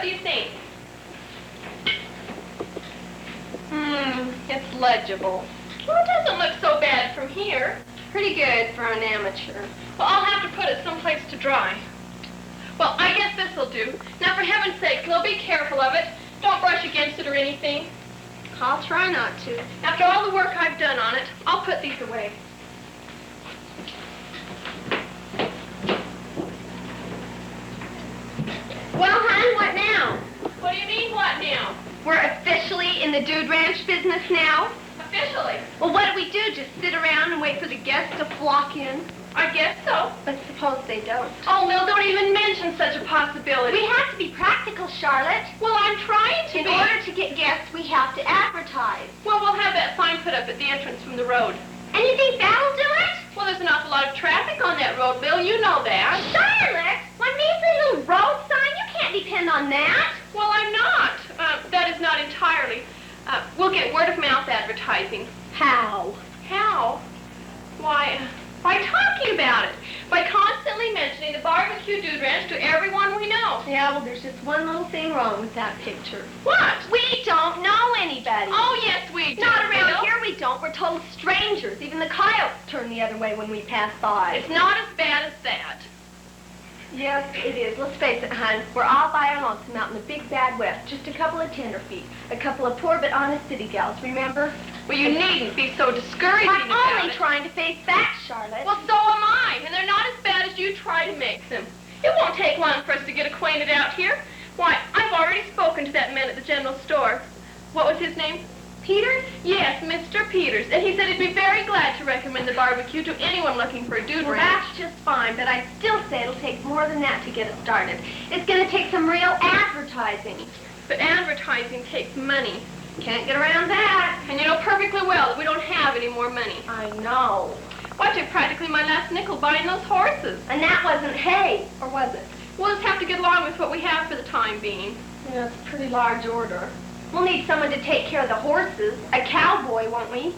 do you think? It's legible. Well, it doesn't look so bad from here. Pretty good for an amateur. Well, I'll have to put it someplace to dry. Well, I guess this'll do. Now, for heaven's sake, Lil, be careful of it. Don't brush against it or anything. I'll try not to. After all the work I've done on it, I'll put these away. Well, hon, what now? What do you mean, what now? We're officially in the Dude Ranch business now? Officially? Well, what do we do? Just sit around and wait for the guests to flock in? I guess so. But suppose they don't. Oh, Lil, don't even mention such a possibility. We have to be practical, Charlotte. Well, I'm trying to be. In order to get guests, we have to advertise. Well, we'll have that sign put up at the entrance from the road. And you think that'll do it? Well, there's an awful lot of traffic on that road, Lil. You know that. Charlotte, one measly little road sign? You can't depend on that. Well, I'm not. That is not entirely. We'll get word-of-mouth advertising. How? How? Why, by talking about it. By constantly mentioning the Bab-B-Q Dude Ranch to everyone we know. Yeah, well, there's just one little thing wrong with that picture. What? We don't know anybody. Oh, yes, we do. Not around here, we don't. We're total strangers. Even the coyotes turn the other way when we pass by. It's not as bad as that. Yes, it is. Let's face it, hon. We're all by our lonesome out in the big bad West. Just a couple of tenderfeet. A couple of poor but honest city gals, remember? Well, you needn't be so discouraging about it. I'm only trying to face facts, Charlotte. Well, so am I. And they're not as bad as you try to make them. It won't take long for us to get acquainted out here. Why, I've already spoken to that man at the general store. What was his name? Peters? Yes, Mr. Peters. And he said he'd be very glad to recommend the Bab-B-Q to anyone looking for a dude ranch. Well, that's just fine, but I still say it'll take more than that to get it started. It's going to take some real advertising. But advertising takes money. Can't get around that. And you know perfectly well that we don't have any more money. I know. Well, I took practically my last nickel buying those horses. And that wasn't hay, or was it? We'll just have to get along with what we have for the time being. Yeah, it's a pretty large order. We'll need someone to take care of the horses. A cowboy, won't we?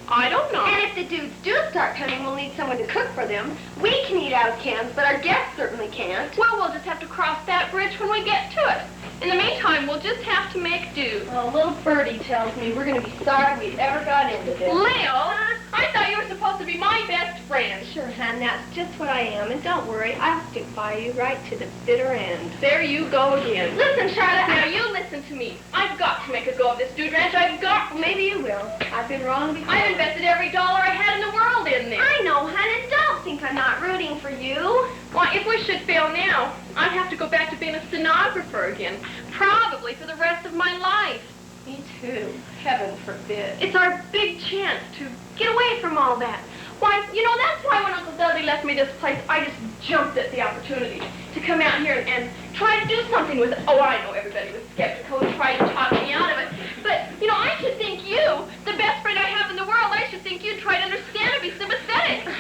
I don't know. And if the dudes do start coming, we'll need someone to cook for them. We can eat out of cans, but our guests certainly can't. Well, we'll just have to cross that bridge when we get to it. In the meantime, we'll just have to make do. Well, little birdie tells me we're going to be sorry we ever got into this. Lil, I thought you were supposed to be my best friend. Sure, hon, that's just what I am. And don't worry, I'll stick by you right to the bitter end. There you go again. Listen, Charlotte, now you listen to me. I've got to make a go of this dude ranch. I've got. Well, maybe you will. I've been wrong before. I've invested every dollar I had in the world in this. I know, hon, and don't think I'm not rooting for you. Why, if we should fail now, I'd have to go back to being a stenographer again. Probably for the rest of my life. Me too. Heaven forbid. It's our big chance to get away from all that. Why, you know, that's why when Uncle Dudley left me this place, I just jumped at the opportunity to come out here and try to do something with it. Oh, I know everybody was skeptical and tried to talk me out of it. But, you know, I should think you, the best friend I have in the world, I should think you'd try to understand and be sympathetic.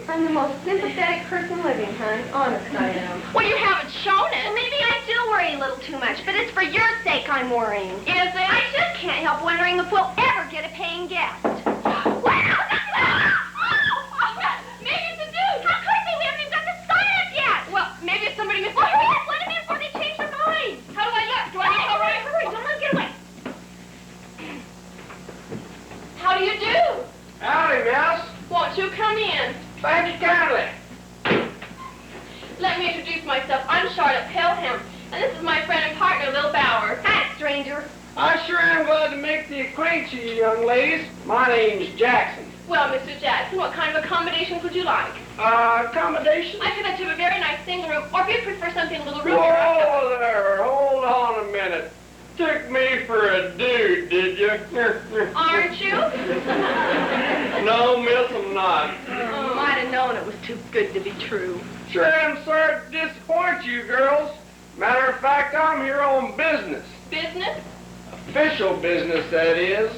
I'm the most sympathetic person living, hon. Honest, I am. Well, you haven't shown it. Well, maybe I do worry a little too much, but it's for your sake I'm worrying. Is it? I just can't help wondering if we'll ever get a paying guest. Wow! Maybe it's a dude. How could they? We haven't even got the sign up yet. Well, maybe it's somebody mistaken. Well, hurry up. Let them in before they change their mind. How do I look? Do I look all right? Hurry. Don't let them get away. How do you do? Howdy, Mouse. Won't you come in? Thank you kindly. Let me introduce myself. I'm Charlotte Pelham, and this is my friend and partner, Lil Bower. Hi, stranger. I sure am glad to make the acquaintance of you young ladies. My name's Jackson. Well, Mr. Jackson, what kind of accommodations would you like? Accommodation? I could have a very nice single room, or if you prefer something a little roomier. Whoa there, hold on a minute. Took me for a dude, did you? Aren't you? No, miss, I'm not. Oh, might have known it was too good to be true. Sure am sorry to disappoint you girls. Matter of fact, I'm here on business. Business? Official business, that is.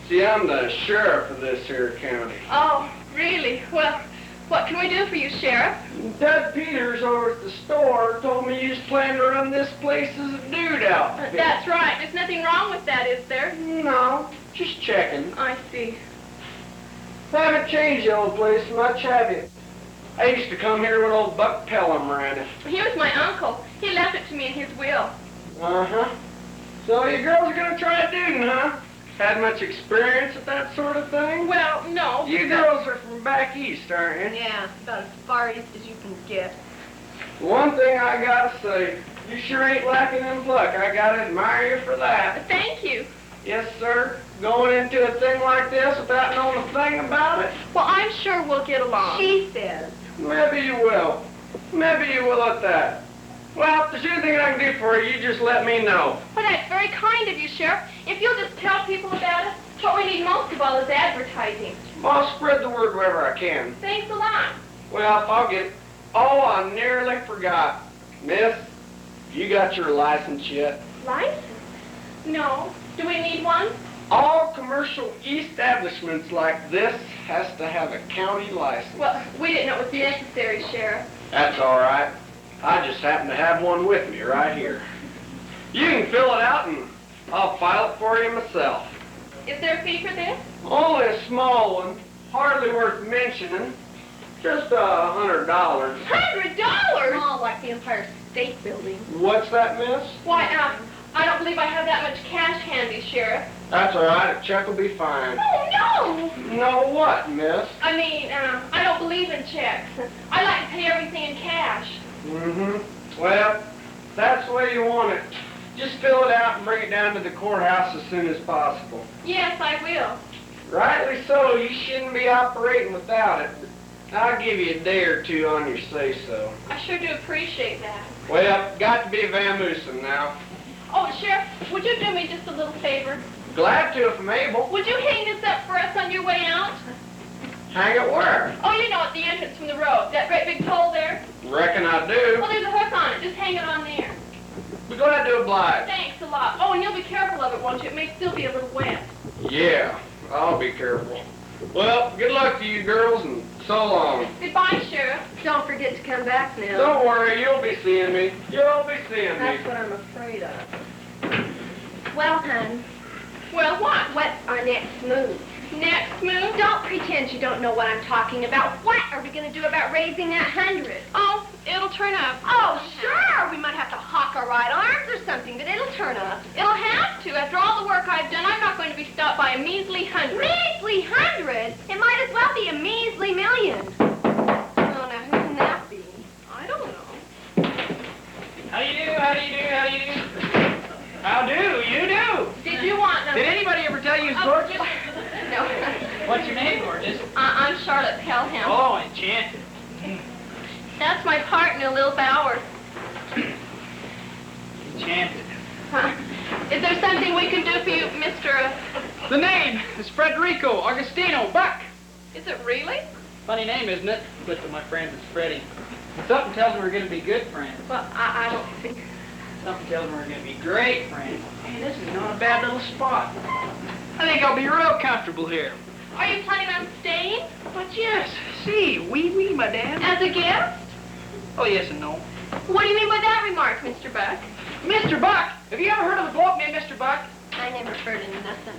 See, I'm the sheriff of this here county. Oh, really? Well, what can we do for you, Sheriff? Ted Peters over at the store told me you was planning to run this place as a dude outfit. That's right. There's nothing wrong with that, is there? No, just checking. I see. Haven't changed the old place much, have you? I used to come here when old Buck Pelham ran it. He was my uncle. He left it to me in his will. Uh-huh. So you girls are gonna try duding, huh? Had much experience with that sort of thing? Well, no. You girls are from back east, aren't you? Yeah, about as far east as you can get. One thing I gotta say, you sure ain't lacking in pluck. I gotta admire you for that. Thank you. Yes, sir. Going into a thing like this without knowing a thing about it? Well, I'm sure we'll get along. She says. Maybe you will. Maybe you will at that. Well, if there's anything I can do for you, you just let me know. Well, that's very kind of you, Sheriff. If you'll just tell people about it, what we need most of all is advertising. I'll spread the word wherever I can. Thanks a lot. Well, I'll get... Oh, I nearly forgot. Miss, you got your license yet? License? No. Do we need one? All commercial establishments like this has to have a county license. Well, we didn't know it was necessary, Sheriff. That's all right. I just happen to have one with me right here. You can fill it out and I'll file it for you myself. Is there a fee for this? Only a small one, hardly worth mentioning. Just $100. $100? Oh, like the Empire State Building. What's that, miss? Why, I don't believe I have that much cash handy, Sheriff. That's all right. A check will be fine. Oh, no! No what, miss? I mean, I don't believe in checks. I like to pay everything in cash. Mm-hmm. Well, that's the way you want it. Just fill it out and bring it down to the courthouse as soon as possible. Yes, I will. Rightly so. You shouldn't be operating without it. I'll give you a day or two on your say-so. I sure do appreciate that. Well, got to be vamoosing now. Oh, Sheriff, would you do me just a little favor? Glad to if I'm able. Would you hang this up for us on your way out? Hang it where? Oh, you know, at the entrance from the road. That great big pole there? Reckon I do. Well, there's a hook on it. Just hang it on there. Be glad to oblige. Thanks a lot. Oh, and you'll be careful of it, won't you? It may still be a little wet. Yeah, I'll be careful. Well, good luck to you girls, and so long. Goodbye, Sheriff. Don't forget to come back now. Don't worry, you'll be seeing me. You'll be seeing me. That's what I'm afraid of. Well, hon. Well, what? What's our next move? Next move? Don't pretend you don't know what I'm talking about. What are we going to do about raising that 100? Oh, it'll turn up. Oh, sure. We might have to hawk our right arms or something, but it'll turn up. It'll have to. After all the work I've done, I'm not going to be stopped by a measly 100. Measly 100? It might as well be a measly million. Oh, now who can that be? I don't know. How do you do? How do you do? How do you do? How do you do? Did you want them? Did anybody ever tell you he's gorgeous? No. What's your name, gorgeous? I'm Charlotte Pelham. Oh, enchanted. That's my partner, Lil Bower. Enchanted. Is there something we can do for you, Mr. The name is Frederico Augustino Buck. Is it really? Funny name, isn't it? But to my friends, it's Freddy. Something tells me we're going to be good friends. Well, I don't think... Something tells me we're going to be great friends. Hey, this is not a bad little spot. I think I'll be real comfortable here. Are you planning on staying? But yes, see, oui, madame. As a guest? Oh, yes and no. What do you mean by that remark, Mr. Buck? Mr. Buck! Have you ever heard of a bloke named Mr. Buck? I never heard of nothing.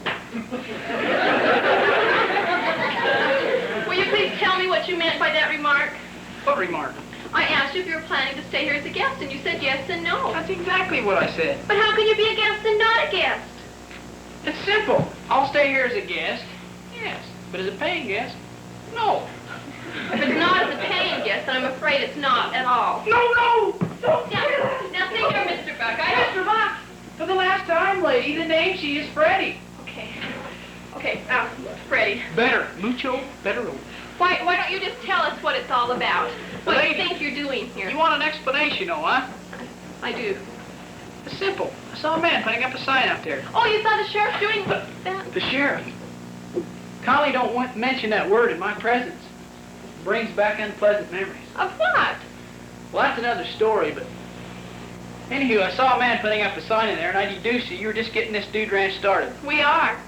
Will you please tell me what you meant by that remark? What remark? I asked you if you were planning to stay here as a guest, and you said yes and no. That's exactly what I said. But how can you be a guest and not a guest? It's simple. I'll stay here as a guest, yes. But as a paying guest, no. If it's not as a paying guest, then I'm afraid it's not at all. No! Don't Now think here, Mr. Buck. Mr. Buck! For the last time, lady, the name she is Freddy. Okay, Freddy. Better. Mucho better. Why don't you just tell us what it's all about? What Lady, do you think you're doing here? You want an explanation, huh? I do. It's simple. I saw a man putting up a sign out there. Oh, you saw the sheriff doing that? The sheriff. Connie don't mention that word in my presence. It brings back unpleasant memories. Of what? Well, that's another story, but... Anywho, I saw a man putting up a sign in there, and I deduced that you were just getting this dude ranch started. We are.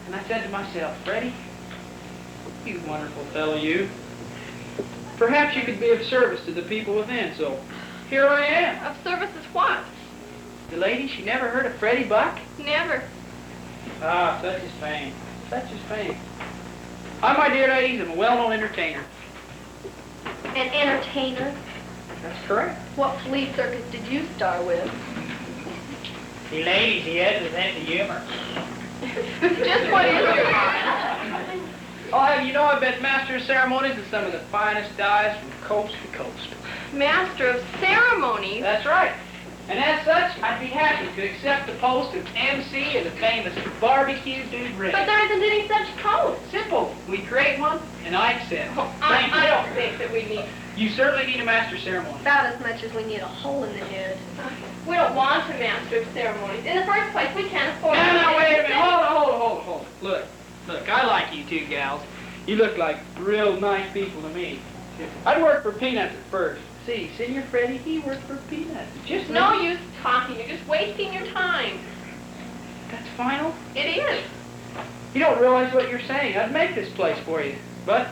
And I said to myself, Freddy, you wonderful fellow, you. Perhaps you could be of service to the people within, so here I am. Of service is what? The lady, she never heard of Freddy Buck? Never. Ah, such is fame. Such is fame. I, my dear ladies, am a well-known entertainer. An entertainer? That's correct. What flea circus did you star with? The ladies, he has a sense of humor. Just what is your line? Oh, you know I've been master of ceremonies in some of the finest dives from coast to coast. Master of ceremonies? That's right. And as such, I'd be happy to accept the post of MC of the famous Bab-B-Q Dude Ranch. But there isn't any such post. Simple. We create one, and I accept. Thank you. I don't think that we need You certainly need a master of ceremony. about as much as we need a hole in the head. We don't want a master of ceremonies. In the first place, we can't afford it. Now, wait a minute. Hold it. Look, I like you two gals. You look like real nice people to me. I'd work for peanuts at first. See, Senior Freddy, he worked for peanuts. Just no use talking. You're just wasting your time. That's final? It is. You don't realize what you're saying. I'd make this place for you. But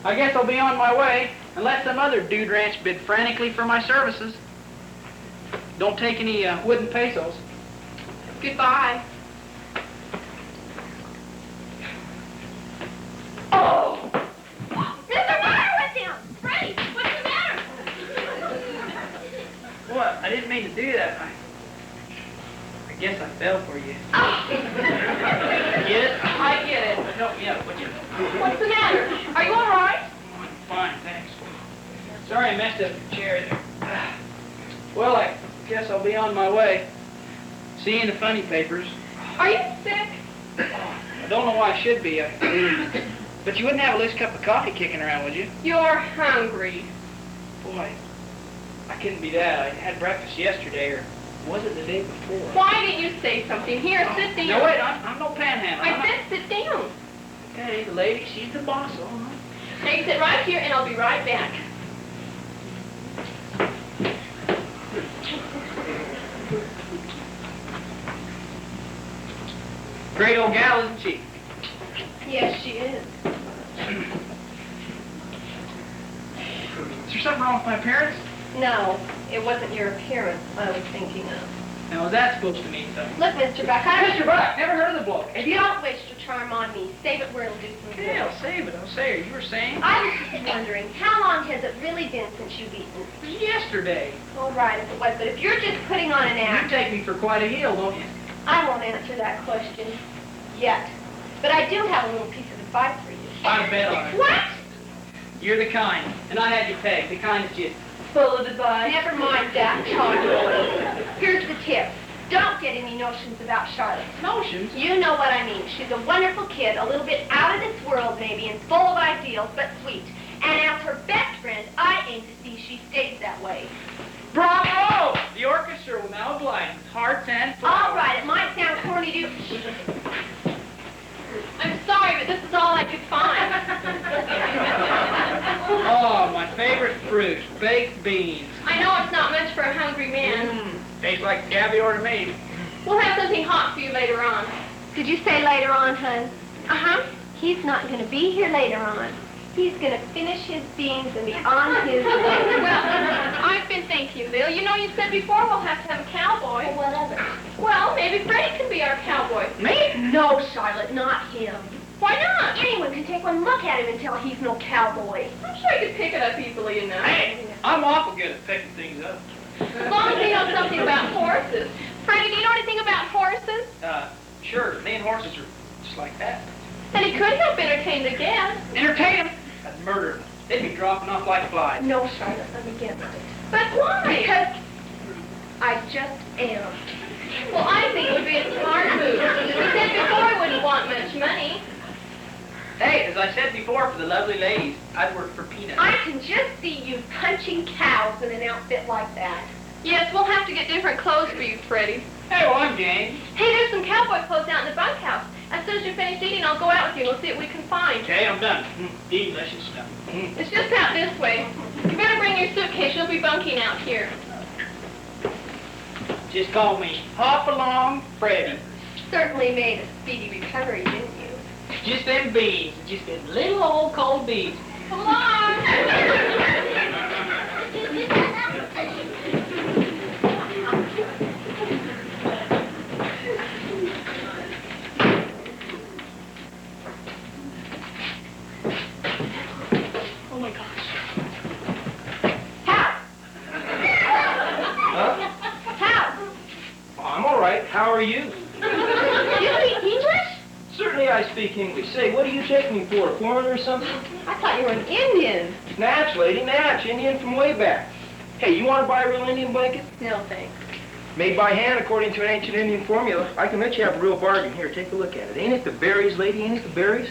I guess I'll be on my way and let some other dude ranch bid frantically for my services. Don't take any wooden pesos. Goodbye. Oh! There's a fire with him! Freddy, what's the matter? What? I didn't mean to do that. I guess I fell for you. Oh. Get it? I get it. Help me up, would you? What's the matter? Are you all right? I'm fine, thanks. Sorry I messed up the chair there. Well, I guess I'll be on my way. See you in the funny papers. Are you sick? I don't know why I should be. But you wouldn't have a loose cup of coffee kicking around, would you? You're hungry. Boy, I couldn't be that. I had breakfast yesterday, or was it the day before? Why didn't you say something? Here, sit down. No, wait, I'm no panhandler. I said sit down. Okay, the lady, she's the boss, all right. Now you sit right here and I'll be right back. Great old gal, isn't she? Yes, she is. Is there something wrong with my appearance? No, it wasn't your appearance I was thinking of. Now, was that supposed to mean something? Look, Mr. Buck, I Mr. Buck, never heard of the bloke. If you don't waste your charm on me, save it where it'll do some Okay, good. I'll save it. I'll say her. You were saying? I was just wondering, how long has it really been since you've eaten? It was yesterday. All right, if it was, but if you're just putting on an You act, take me for quite a heel, don't you? I won't answer that question yet. But I do have a little piece of advice for you. I bet on it. What? You're the kind, and I had you pegged. The kind that's just full of advice. Never mind that, Todd. Here's the tip. Don't get any notions about Charlotte. Notions? You know what I mean. She's a wonderful kid, a little bit out of this world maybe, and full of ideals, but sweet. And as her best friend, I aim to see she stays that way. Bravo! The orchestra will now oblige with hearts and flowers. All right, it might sound corny to... I'm sorry, but this is all I could find. Oh, my favorite fruit, baked beans. I know it's not much for a hungry man. Tastes like caviar to me. We'll have something hot for you later on. Did you say later on, hun? Uh-huh. He's not going to be here later on. He's going to finish his beans and be on his way. Well, I've been thinking, Lil. You know, you said before we'll have to have a cowboy. Well, whatever. Well, maybe Freddy can be our cowboy. Me? No, Charlotte, not him. Why not? Anyone can take one look at him and tell he's no cowboy. I'm sure he could pick it up easily enough. Hey, I'm awful good at picking things up. As long as he knows something about horses. Freddy, do you know anything about horses? Sure. Me and horses are just like that. And he could help entertain the guests. Entertain them? I'd murder them. They'd be dropping off like flies. No, Charlotte, I'm against it. But why? Because I just am. Well, I think it would be a smart move. You said before he wouldn't want much money. Hey, as I said before, for the lovely ladies, I'd work for peanuts. I can just see you punching cows in an outfit like that. Yes, we'll have to get different clothes for you, Freddy. Hey, well, I'm game. Hey, there's some cowboy clothes out in the bunkhouse. As soon as you're finished eating, I'll go out with you and we'll see what we can find. Okay, I'm done. Delicious stuff. It's just out this way. You better bring your suitcase. You'll be bunking out here. Just call me Hop Along Freddy. Certainly made a speedy recovery, didn't you? Just them beans. Just them little old cold beans. Come on! Oh my gosh. How? How are you? You speak English? Certainly I speak English. Say, what do you take me for, a foreigner or something? I thought you were an Indian. Natch, lady, Natch, Indian from way back. Hey, you want to buy a real Indian blanket? No, thanks. Made by hand according to an ancient Indian formula. I can let you have a real bargain. Here, take a look at it. Ain't it the berries, lady? Ain't it the berries?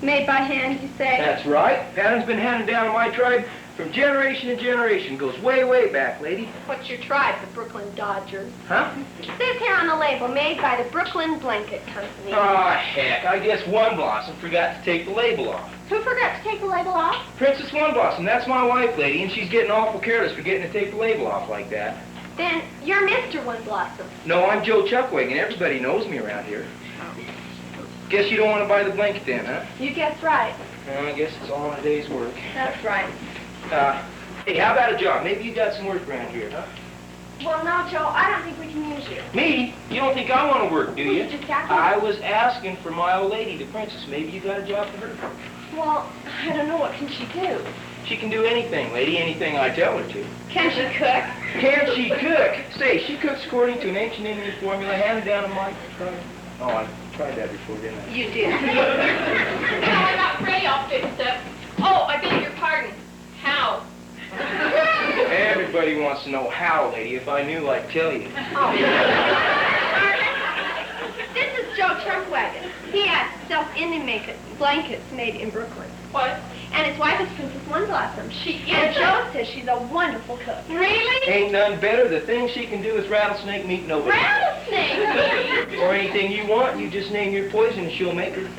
Made by hand, you say? That's right. Pattern's been handed down in my tribe from generation to generation. Goes way, way back, lady. What's your tribe? The Brooklyn Dodgers. Huh? It says here on the label, made by the Brooklyn Blanket Company. Ah, heck. I guess One Blossom forgot to take the label off. Who forgot to take the label off? Princess One Blossom, that's my wife, lady, and she's getting awful careless forgetting to take the label off like that. Then you're Mr. One Blossom. No, I'm Joe Chuckwagon. Everybody knows me around here. Guess you don't want to buy the blanket then, huh? You guessed right. Well, I guess it's all a day's work. That's right. Hey, how about a job? Maybe you got some work around here, huh? Well, no, Joe, I don't think we can use you. Me? You don't think I want to work, do you? You just got to. I was asking for my old lady, the princess. Maybe you got a job for her? Well, I don't know. What can she do? She can do anything, lady, anything I tell her to. Can she cook? Can she cook? Say, she cooks according to an ancient Indian formula handed down in my tribe. Oh, I tried that before, didn't I? You did. Now I got Freddy all fixed up. Oh, I beg your pardon. How? Everybody wants to know how, lady. If I knew, I'd tell you. Oh. This is Joe Chuckwagon. He has self-Indian blankets made in Brooklyn. What? And his wife is Princess One Blossom. She And is Joe says she's a wonderful cook. Really? Ain't none better. The thing she can do is rattlesnake meat, nobody. Rattlesnake? Or anything you want, you just name your poison and she'll make it.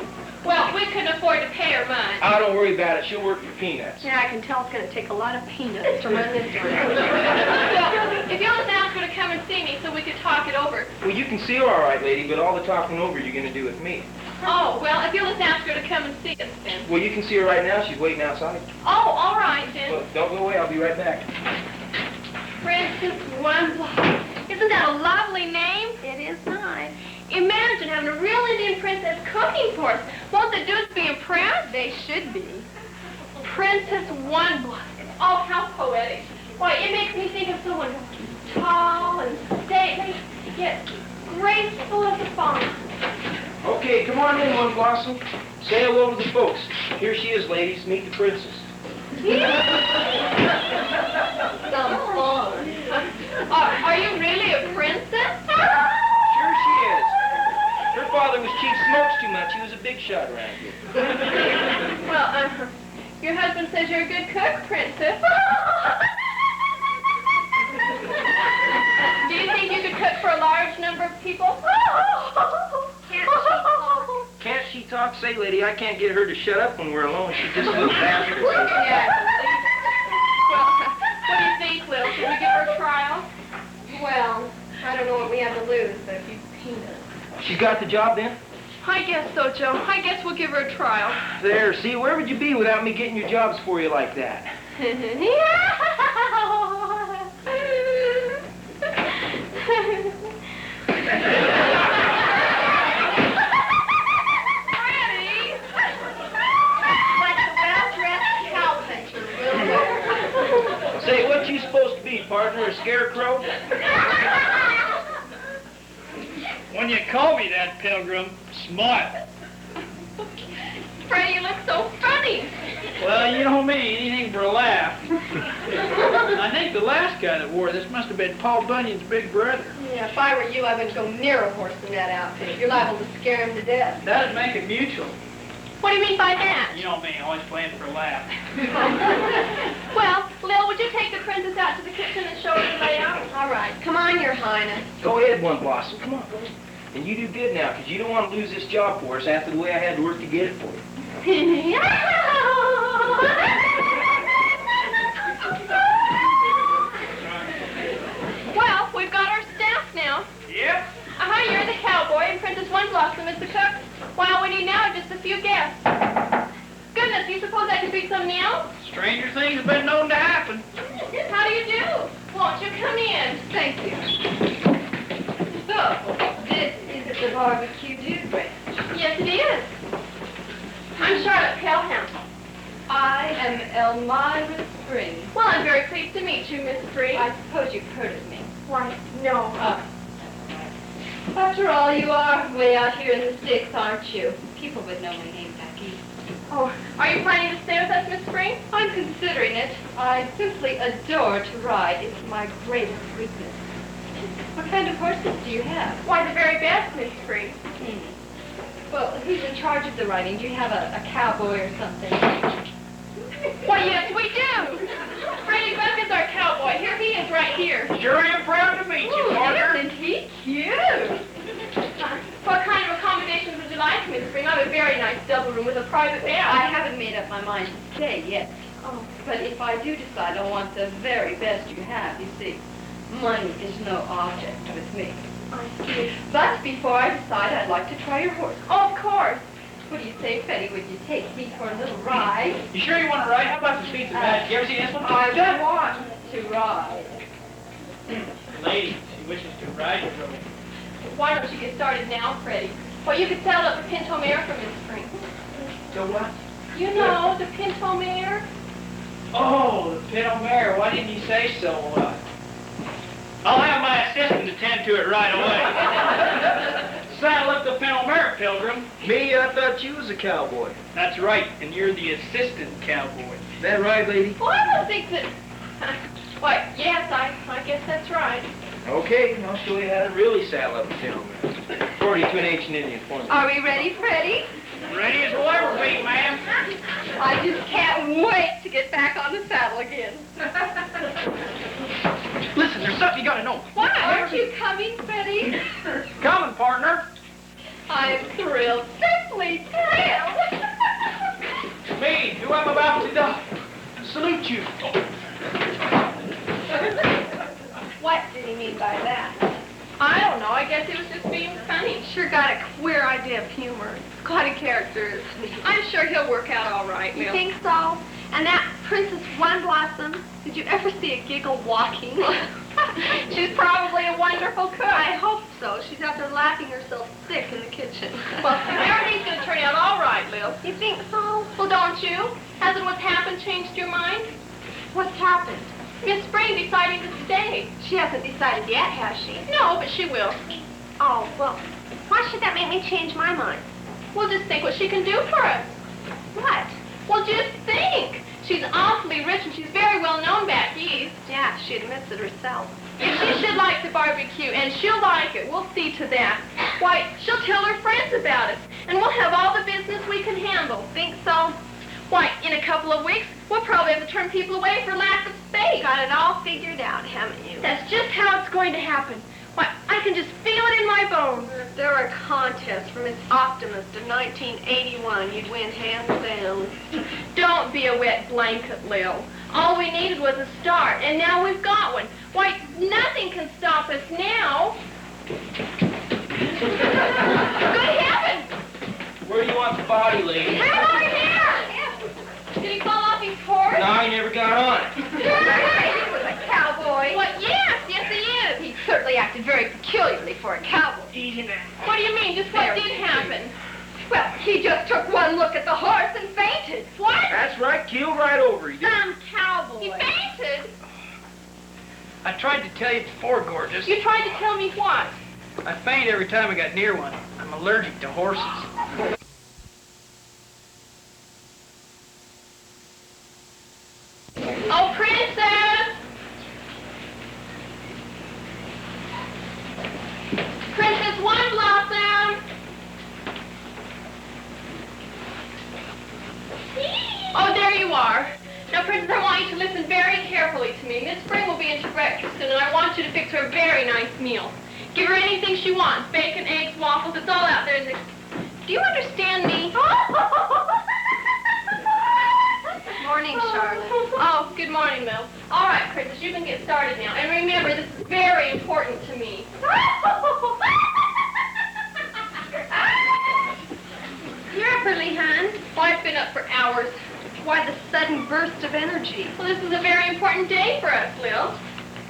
Well, we couldn't afford to pay her much. Oh, don't worry about it. She'll work for peanuts. Yeah, I can tell it's going to take a lot of peanuts to run this around. Well, if you'll just ask her to come and see me so we could talk it over. Well, you can see her all right, lady, but all the talking over you're going to do with me. Oh, well, if you'll just ask her to come and see us then. Well, you can see her right now. She's waiting outside. Oh, all right then. Well, don't go away. I'll be right back. Princess One Blossom. Isn't that a lovely name? It is nice. Imagine having a real Indian princess cooking for us. Won't the dudes be impressed? They should be. Princess One Blossom. Oh, how poetic. Why, it makes me think of someone tall and stately, yet graceful as a fawn. Okay, come on in, One Blossom. Say hello to the folks. Here she is, ladies. Meet the princess. Some fun. Are you really a princess? Sure she is. Her father was Chief Smokes too much. He was a big shot around here. Well, your husband says you're a good cook, princess. Do you think you could cook for a large number of people? Can't Can't she she talk? talk? Say, lady, I can't get her to shut up when we're alone. She's just a little bastard. Yeah. Well, what do you think, Lil? Should we give her a trial? Well, I don't know what we have to lose, but a few peanuts. She's got the job then? I guess so, Joe. I guess we'll give her a trial. There, see, where would you be without me getting your jobs for you like that? Like the well-dressed cowpuncher, Will. Say, what you supposed to be, partner, a scarecrow? When you call me that, Pilgrim, smile. Freddy, you look so funny. Well, you know me, anything for a laugh. I think the last guy that wore this must have been Paul Bunyan's big brother. Yeah, if I were you, I wouldn't go near a horse in that outfit. You're liable to scare him to death. That'd make it mutual. What do you mean by that? You know me, always playing for a laugh. Well, Lil, would you take the princess out to the kitchen and show her the layout? All right, come on, Your Highness. Go ahead, One Blossom. Come on, go ahead. And you do good now, because you don't want to lose this job for us after the way I had to work to get it for you. Well, we've got our staff now. Yep. You're the cowboy, and Princess One Blossom is the cook. Well, all we need now are just a few guests. Goodness, you suppose I could be something else? Stranger things have been known to happen. How do you do? Won't you come in? Thank you. So, this is the Bab-B-Q dude ranch. Yes, it is. I'm Charlotte Pelham. I am Elmira Spring. Well, I'm very pleased to meet you, Miss Spring. I suppose you've heard of me. Why, no. After all, you are way out here in the sticks, aren't you? People would know my name back east. Oh, are you planning to stay with us, Miss Spring? I'm considering it. I simply adore to ride. It's my greatest weakness. What kind of horses do you have? Why, the very best, Miss Spring. Well, who's in charge of the riding? Do you have a cowboy or something? Why, yes, we do. Freddy Buck is our cowboy. Here he is right here. Sure am proud to meet you, partner. Isn't he cute? What kind of accommodations would you like, Miss Spring? I have a very nice double room with a private bath. I haven't made up my mind to stay yet. Oh, But if I do decide, I want the very best you have. You see, money is no object with me. I see. But before I decide, I'd like to try your horse. Oh, of course. What do you say, Freddy? Would you take me for a little ride? You sure you want to ride? How about the speeds of that? You ever see this one? I want to ride. Lady, she wishes to ride your road. Why don't you get started now, Freddy? Well, you could saddle up a pinto mare for Miss Spring. So what? You know, the pinto mare. Oh, the Pinto Mare. Why didn't you say so? I'll have my assistant attend to it right away. Saddle up the Pinto Mare, Pilgrim. Me, I thought you was a cowboy. That's right, and you're the assistant cowboy. That right, lady? Well, I don't think that... Why, yes, I guess that's right. Okay, I'll show you how to really saddle up a tail mare. According to an ancient Indian formula. Are we ready, Freddy? Ready as we'll ever be, ma'am. I just can't wait to get back on the saddle again. Listen, there's something you gotta know. Why aren't you coming, Freddy? Coming, partner. I'm thrilled, simply thrilled. Me, who I'm about to salute you. What did he mean by that? I don't know. I guess he was just being funny. Sure got a queer idea of humor. Quite a character, isn't he? I'm sure he'll work out all right, You Will. think so? And that Princess One Blossom, did you ever see a giggle walking? She's probably a wonderful cook. I hope so. She's out there laughing herself sick in the kitchen. Well, everything's going to turn out all right, Lil. You think so? Well, don't you? Hasn't what's happened changed your mind? What's happened? Miss Spring deciding to stay. She hasn't decided yet, has she? No, but she will. Oh, well, why should that make me change my mind? We'll just think what she can do for us. What? Well, just think. She's awfully rich and she's very well known back east. Yeah, she admits it herself. And she should like the barbecue, and she'll like it. We'll see to that. Why, she'll tell her friends about it, and we'll have all the business we can handle. Think so? Why, in a couple of weeks, we'll probably have to turn people away for lack of space. Got it all figured out, haven't you? That's just how it's going to happen. Why, I can just feel it in my bones. If there were a contest for Miss Optimist in 1981, you'd win hands down. Don't be a wet blanket, Lil. All we needed was a start, and now we've got one. Why, nothing can stop us now. Good heavens! Where do you want the body, lady? Come over here! Did he fall off his horse? No, he never got on it. He was a cowboy. What, yes, he is. He certainly acted very peculiarly for a cowboy. What do you mean? Just what did happen? Well, he just took one look at the horse and fainted. What? That's right, keeled right over. He did. Some cowboy. He fainted? I tried to tell you before, gorgeous. You tried to tell me what? I faint every time I got near one. I'm allergic to horses. Oh, Princess! Princess One Blossom! Oh, there you are. Now, Princess, I want you to listen very carefully to me. Miss Spring will be in to breakfast soon, and I want you to fix her a very nice meal. Give her anything she wants. Bacon, eggs, waffles, it's all out there. Do you understand me? Morning, Charlotte. Oh, good morning, Mel. All right, Princess, you can get started now. And remember, this is very important to me. You're up early, hon. Well, I've been up for hours. Why the sudden burst of energy? Well, this is a very important day for us, Lil.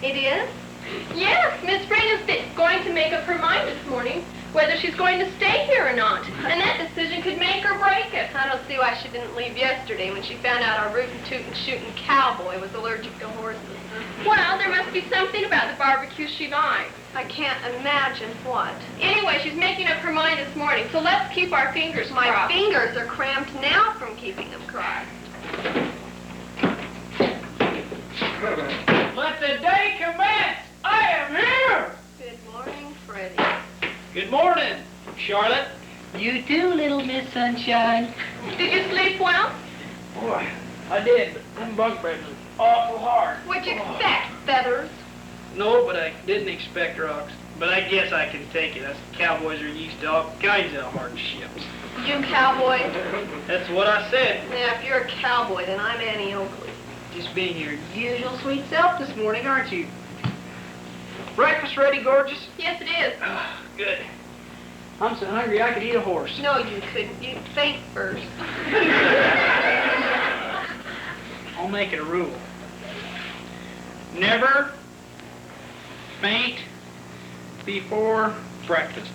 It is? Yes, Miss Spring is going to make up her mind this morning whether she's going to stay here or not. And that decision could make or break it. I don't see why she didn't leave yesterday when she found out our rootin' tootin' shootin' cowboy was allergic to horses. Well, there must be something about the barbecue she likes. I can't imagine what. Anyway, she's making up her mind this morning, so let's keep our fingers My crossed. fingers are cramped now from keeping them crossed. Let the day commence! I am here! Good morning, Freddy. Good morning, Charlotte. You too, little Miss Sunshine. Did you sleep well? Boy, I did, but them bunk beds was awful hard. What'd you expect, feathers? No, but I didn't expect rocks. But I guess I can take it. Us cowboys are used to all kinds of hardships. You cowboy? That's what I said. Yeah, if you're a cowboy, then I'm Annie Oakley. Just being your usual sweet self this morning, aren't you? Breakfast ready, gorgeous? Yes, it is. Good. I'm so hungry I could eat a horse. No, you couldn't. You'd faint first. I'll make it a rule. Never faint before breakfast.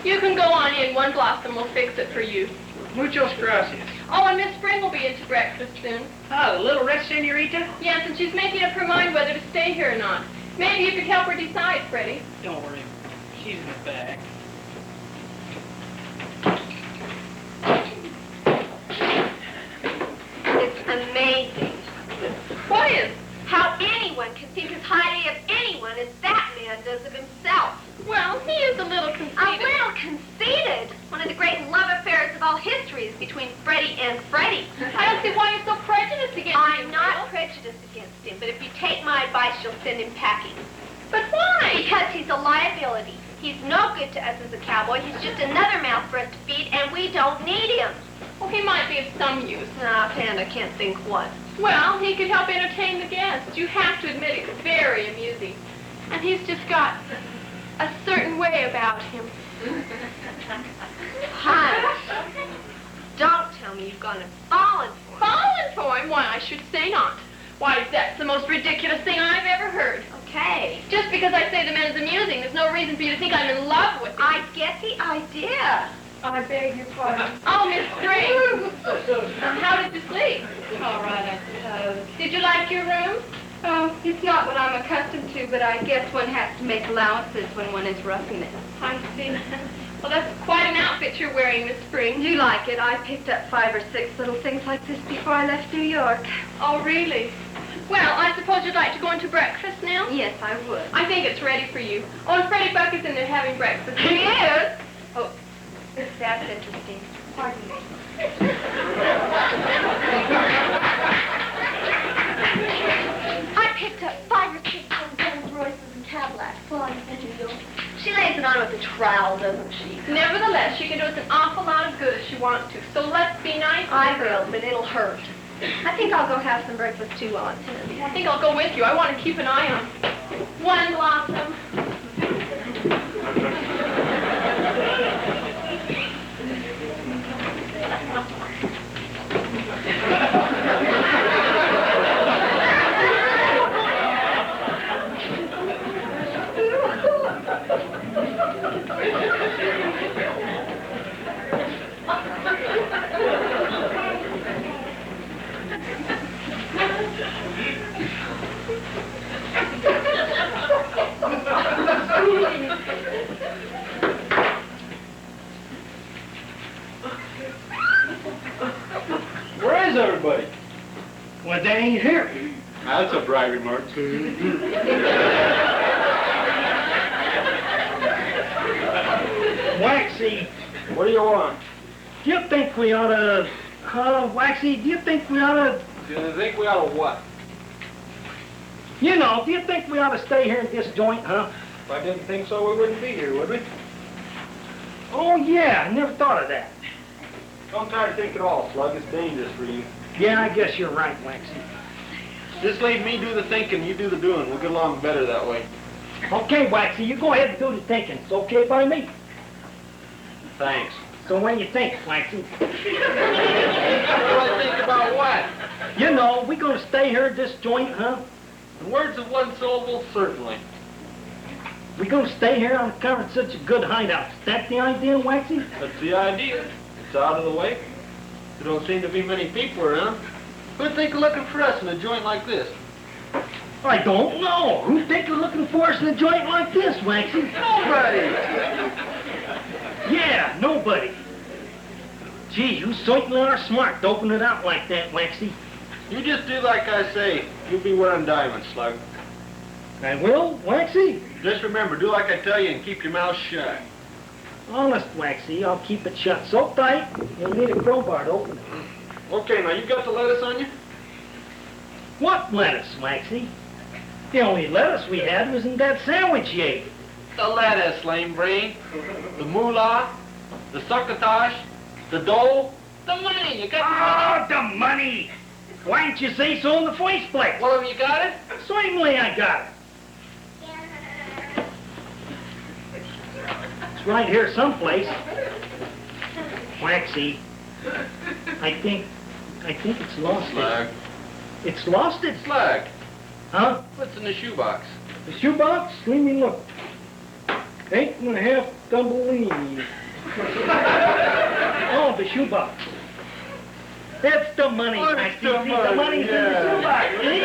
You can go on in. One blossom will fix it for you. Muchos gracias. Oh, and Miss Spring will be into breakfast soon. Ah, the little red senorita? Yes, and she's making up her mind whether to stay here or not. Maybe you could help her decide, Freddie. Don't worry. She's in the back. It's amazing What is? how anyone can think as highly of anyone as that man does of himself. Well, he is a little conceited. A little conceited. One of the great love affairs of all history is between Freddie and Freddie. I don't see why you're so prejudiced against him. I'm not Phil. prejudiced against him, but if you take my advice, you'll send him packing. But why? Because he's a liability. He's no good to us as a cowboy. He's just another mouth for us to feed, and we don't need him. Well, he might be of some use. Offhand, I can't think what. Well, he could help entertain the guests. You have to admit it's very amusing. And he's just got a certain way about him. Hush. Don't tell me you've gone and fallen for him. Fallen for him? Why, I should say not. Why, that's the most ridiculous thing I've ever heard. Okay. Just because I say the man is amusing, there's no reason for you to think I'm in love with him. I get the idea. I beg your pardon. Oh, Miss Spring. How did you sleep? All right, I suppose. Did you like your room? Oh, it's not what I'm accustomed to, but I guess one has to make allowances when one is roughing it. I see. Well, that's quite an outfit you're wearing, Miss Spring. You like it? I picked up 5 or 6 little things like this before I left New York. Oh, really? Well, I suppose you'd like to go into breakfast now? Yes, I would. I think it's ready for you. Oh, and Freddy Buck is in there having breakfast. He is? Oh, that's interesting. Pardon me. I picked up 5 or 6 little Rolls Royces and Cadillacs while I was in New York. She lays it on with a trowel, doesn't she? Nevertheless, she can do us an awful lot of good if she wants to. So let's be nice. I will, but it'll hurt. I think I'll go have some breakfast too while it's in. I think I'll go with you. I want to keep an eye on One Blossom. Where is everybody? Well, they ain't here. That's a bright remark. Waxy, What do you want? do you think we ought to... Waxy, do you think we ought to... Do you think we ought to what? You know, do you think we ought to stay here in this joint, huh? If I didn't think so, we wouldn't be here, would we? Oh, yeah, I never thought of that. Don't try to think at all, Slug. It's dangerous for you. Yeah, I guess you're right, Waxy. Just leave me do the thinking, you do the doing. We'll get along better that way. Okay, Waxy, you go ahead and do the thinking. It's okay by me. Thanks. So when you think, Waxy? What do I think about what? You know, we gonna stay here in this joint, huh? In words of one syllable, certainly. We gonna stay here on account of such a good hideout. Is that the idea, Waxy? That's the idea. It's out of the way. There don't seem to be many people around. Who'd think of looking for us in a joint like this? I don't know. Who'd think of looking for us in a joint like this, Waxy? Nobody! Yeah, nobody. Gee, you certainly are smart to open it out like that, Waxy. You just do like I say. You'll be wearing diamonds, Slug. I will, Waxy? Just remember, do like I tell you and keep your mouth shut. Honest, Waxy, I'll keep it shut so tight, you'll need a crowbar to open it. Okay, now you got the lettuce on you? What lettuce, Waxy? The only lettuce we had was in that sandwich you ate. The lettuce, lame brain. The moolah, the succotash, the dough, the money. You got the money? Oh, the money! Why didn't you say so in the first place? Well, have you got it? Certainly I got it. It's right here someplace. Waxy, I think it's lost Slug. it. It's lost it? Slug. Huh? What's in the shoebox? The shoebox? Let me look. 8.5 double E. Oh, the shoebox. That's the money. Waxy. the See, the money's in the shoebox. See?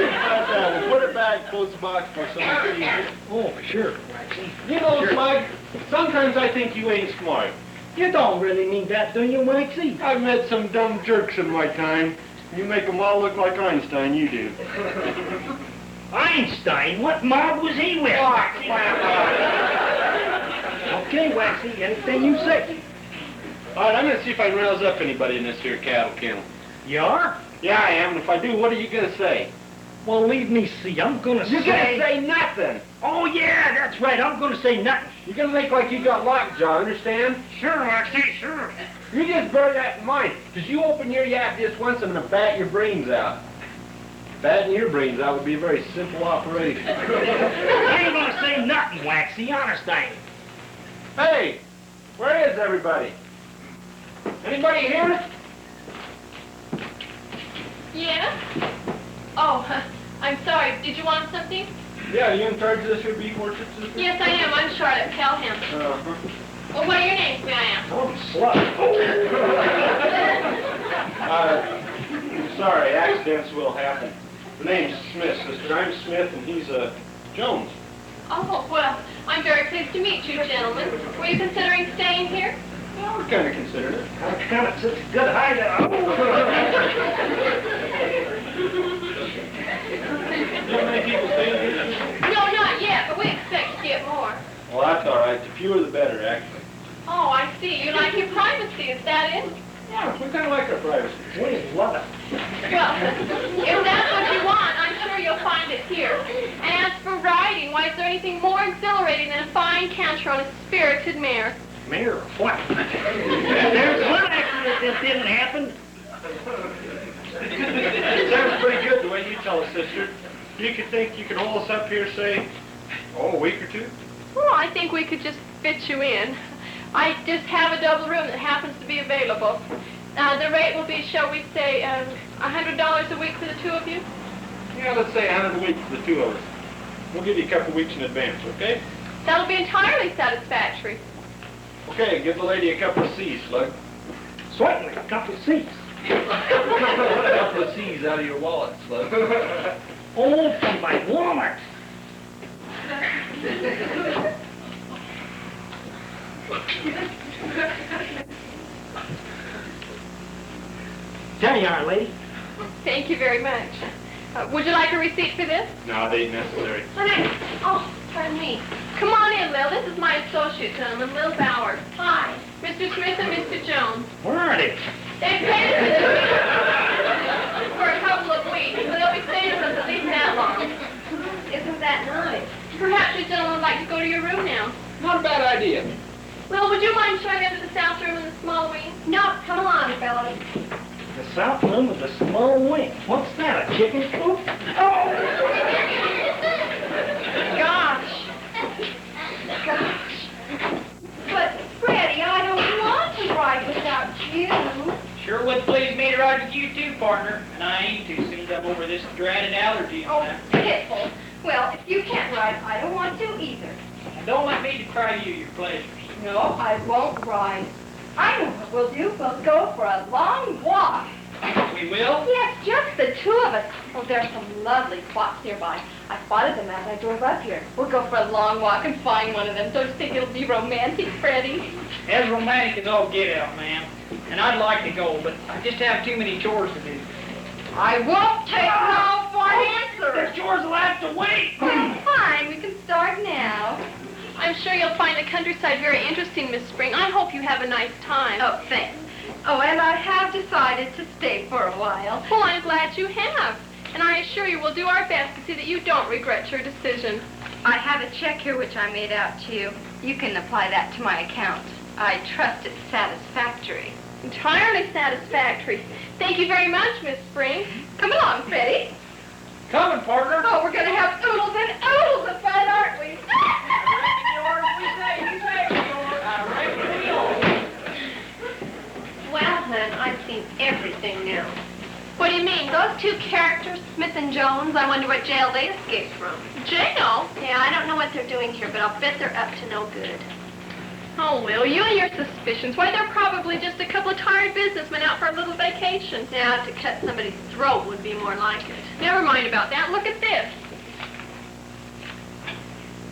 We'll put it back, close the box for someone to see it. Oh, sure, Waxy. You know, Sure. Slug, sometimes I think you ain't smart. You don't really mean that, do you, Waxy? I've met some dumb jerks in my time. You make them all look like Einstein, you do. Einstein? What mob was he with? Okay, Waxy, anything you say. All right, I'm going to see if I can rouse up anybody in this here cattle kennel. You are? Yeah, I am, and if I do, what are you going to say? Well, leave me see. I'm gonna You're going to say nothing. Oh, yeah, that's right. I'm gonna say nothing. You're going to make like you got lockjaw, understand? Sure, Waxy, sure. You just bear that in mind, because you open your yap just once, I'm going to bat your brains out. Batting your brains out would be a very simple operation. I ain't gonna say nothing, Waxy. Honest, I ain't. Hey, where is everybody? Anybody here? Yeah? Oh, I'm sorry. Did you want something? Yeah, you in charge of this here beef orchard, sister? Yes, I am. I'm Charlotte Pelham. Uh-huh. Well, what are your names, may I ask? Oh, Slug. Sorry, accidents will happen. The name's Smith, sister. I'm Smith, and he's, Jones. Oh, well, I'm very pleased to meet you, gentlemen. Were you considering staying here? Well, we're kind of considering it. I've got such a good hideout. You have many people staying here? No, not yet, but we expect to get more. Well, that's all right. The fewer the better, actually. Oh, I see. You like your privacy, is that it? Yeah, we kind of like our privacy. We love it. Well, if that's what you want, I'm sure you'll find it here. And as for riding, why, is there anything more exhilarating than a fine canter on a spirited mare? Mayor, what? There's one accident that didn't happen. It sounds pretty good the way you tell us, sister. You could think you could hold us up here, say, a week or two? Well, I think we could just fit you in. I just have a double room that happens to be available. The rate will be, shall we say, $100 a week for the two of you? Yeah, let's say 100 a week for the two of us. We'll give you a couple weeks in advance, okay? That'll be entirely satisfactory. Okay, give the lady a couple of C's, Slug. Certainly, a couple of seats. A couple of C's out of your wallet, Slug. Oh, from my wallet. There you are, lady. Thank you very much. Would you like a receipt for this? No, they ain't necessary. Oh, pardon me. Come on in, Lil. This is my associate, gentleman, Lil Bower. Hi. Mr. Smith and Mr. Jones. Where are they? They've paid us this week for a couple of weeks, so they'll be staying with us at least that long. Isn't that nice? Perhaps you gentlemen would like to go to your room now. Not a bad idea. Well, would you mind showing us the south room and the small wing? No, come along, fellas. The south room with the small wing. What's that, a chicken coop? Oh! Gosh. But, Freddy, I don't want to ride without you. Sure would please me to ride with you too, partner. And I ain't too soon as I'm over this dreaded allergy Oh, on that. pitiful. Well, if you can't ride, I don't want to either. And don't let me decry you your pleasures. No, I won't ride. I know what we'll do. We'll go for a long walk. We will? Yes, just the two of us. Oh, there's some lovely spots nearby. I spotted them as I drove up here. We'll go for a long walk and find one of them. Don't you think it'll be romantic, Freddy? As romantic as all get out, ma'am. And I'd like to go, but I just have too many chores to do. I won't take no for an answer. The chores will have to wait. Fine, we can start now. I'm sure you'll find the countryside very interesting, Miss Spring. I hope you have a nice time. Oh, thanks. Oh, and I have decided to stay for a while. Well, I'm glad you have. And I assure you we'll do our best to see that you don't regret your decision. I have a check here which I made out to you. You can apply that to my account. I trust it's satisfactory. Entirely satisfactory. Thank you very much, Miss Spring. Come along, Freddy. Coming, partner. Oh, we're going to have oodles and oodles of fun, aren't we? Well, hon, I've seen everything now. What do you mean? Those two characters, Smith and Jones, I wonder what jail they escaped from. Jail? Yeah, I don't know what they're doing here, but I'll bet they're up to no good. Oh, Will, you and your suspicions. Why, they're probably just a couple of tired businessmen out for a little vacation. Now, to cut somebody's throat would be more like it. Never mind about that. Look at this.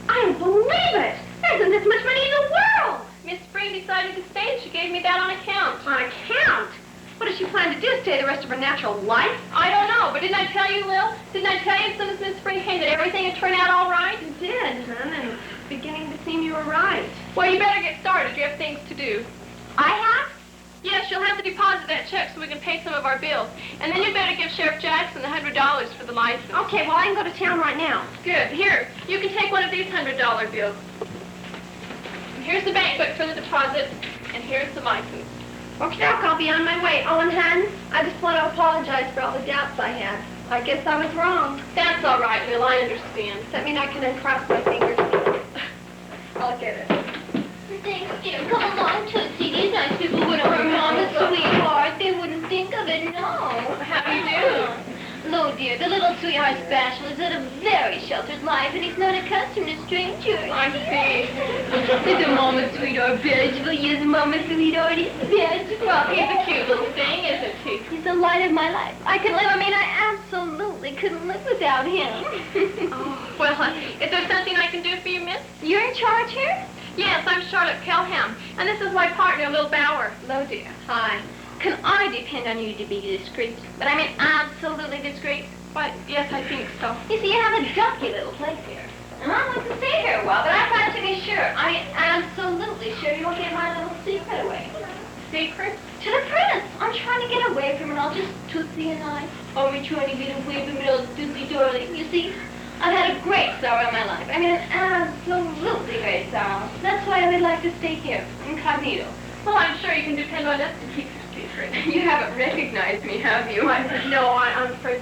I don't believe it. There isn't this much money in the world. Miss Spring decided to stay, and she gave me that on account. On account? What does she plan to do, stay the rest of her natural life? I don't know, but didn't I tell you, Lil? Didn't I tell you as soon as Miss Spring came that everything had turned out all right? You did, hon, and it's beginning to seem you were right. Well, you better get started. You have things to do. I have? Yes, you'll have to deposit that check so we can pay some of our bills. And then you better give Sheriff Jackson the $100 for the license. Okay, well, I can go to town right now. Good. Here, you can take one of these $100 bills. And here's the bank book for the deposit, and here's the license. Okay, I'll be on my way. Oh, and hon, I just want to apologize for all the doubts I had. I guess I was wrong. That's all right, Lil. I understand. Does that mean I can uncross my fingers? I'll get it. Thanks, dear. Come along, Tootsie. These nice people wouldn't hurt Mama's sweetheart. They wouldn't think of it, no. How do you do? Lo, dear, the little sweetheart's bachelor has had a very sheltered life, and he's not accustomed to strangers. I see. He's a Mama sweetheart bachelor. Yes, Mama sweetheart is bachelor. Well, he's a cute little thing, isn't he? He's the light of my life. I absolutely couldn't live without him. Oh, well, is there something I can do for you, miss? You're in charge here? Yes, I'm Charlotte Pelham, and this is my partner, Lil Bower. Hello, dear. Hi. Can I depend on you to be discreet? But I mean absolutely discreet. Why, yes, I think so. You see, you have a ducky little place here. And I want to stay here a while, but I've got to be sure. I mean, absolutely sure you won't get my little secret away. Secret? To the prince. I'm trying to get away from it all, just Tootsie and I. Oh, we're trying to get away from it all, Tootsie darling. You see, I've had a great sorrow in my life. I mean, an absolutely great sorrow. That's why I would like to stay here, incognito. Well, I'm sure you can depend on us to keep your secret. You haven't recognized me, have you? No, I'm afraid.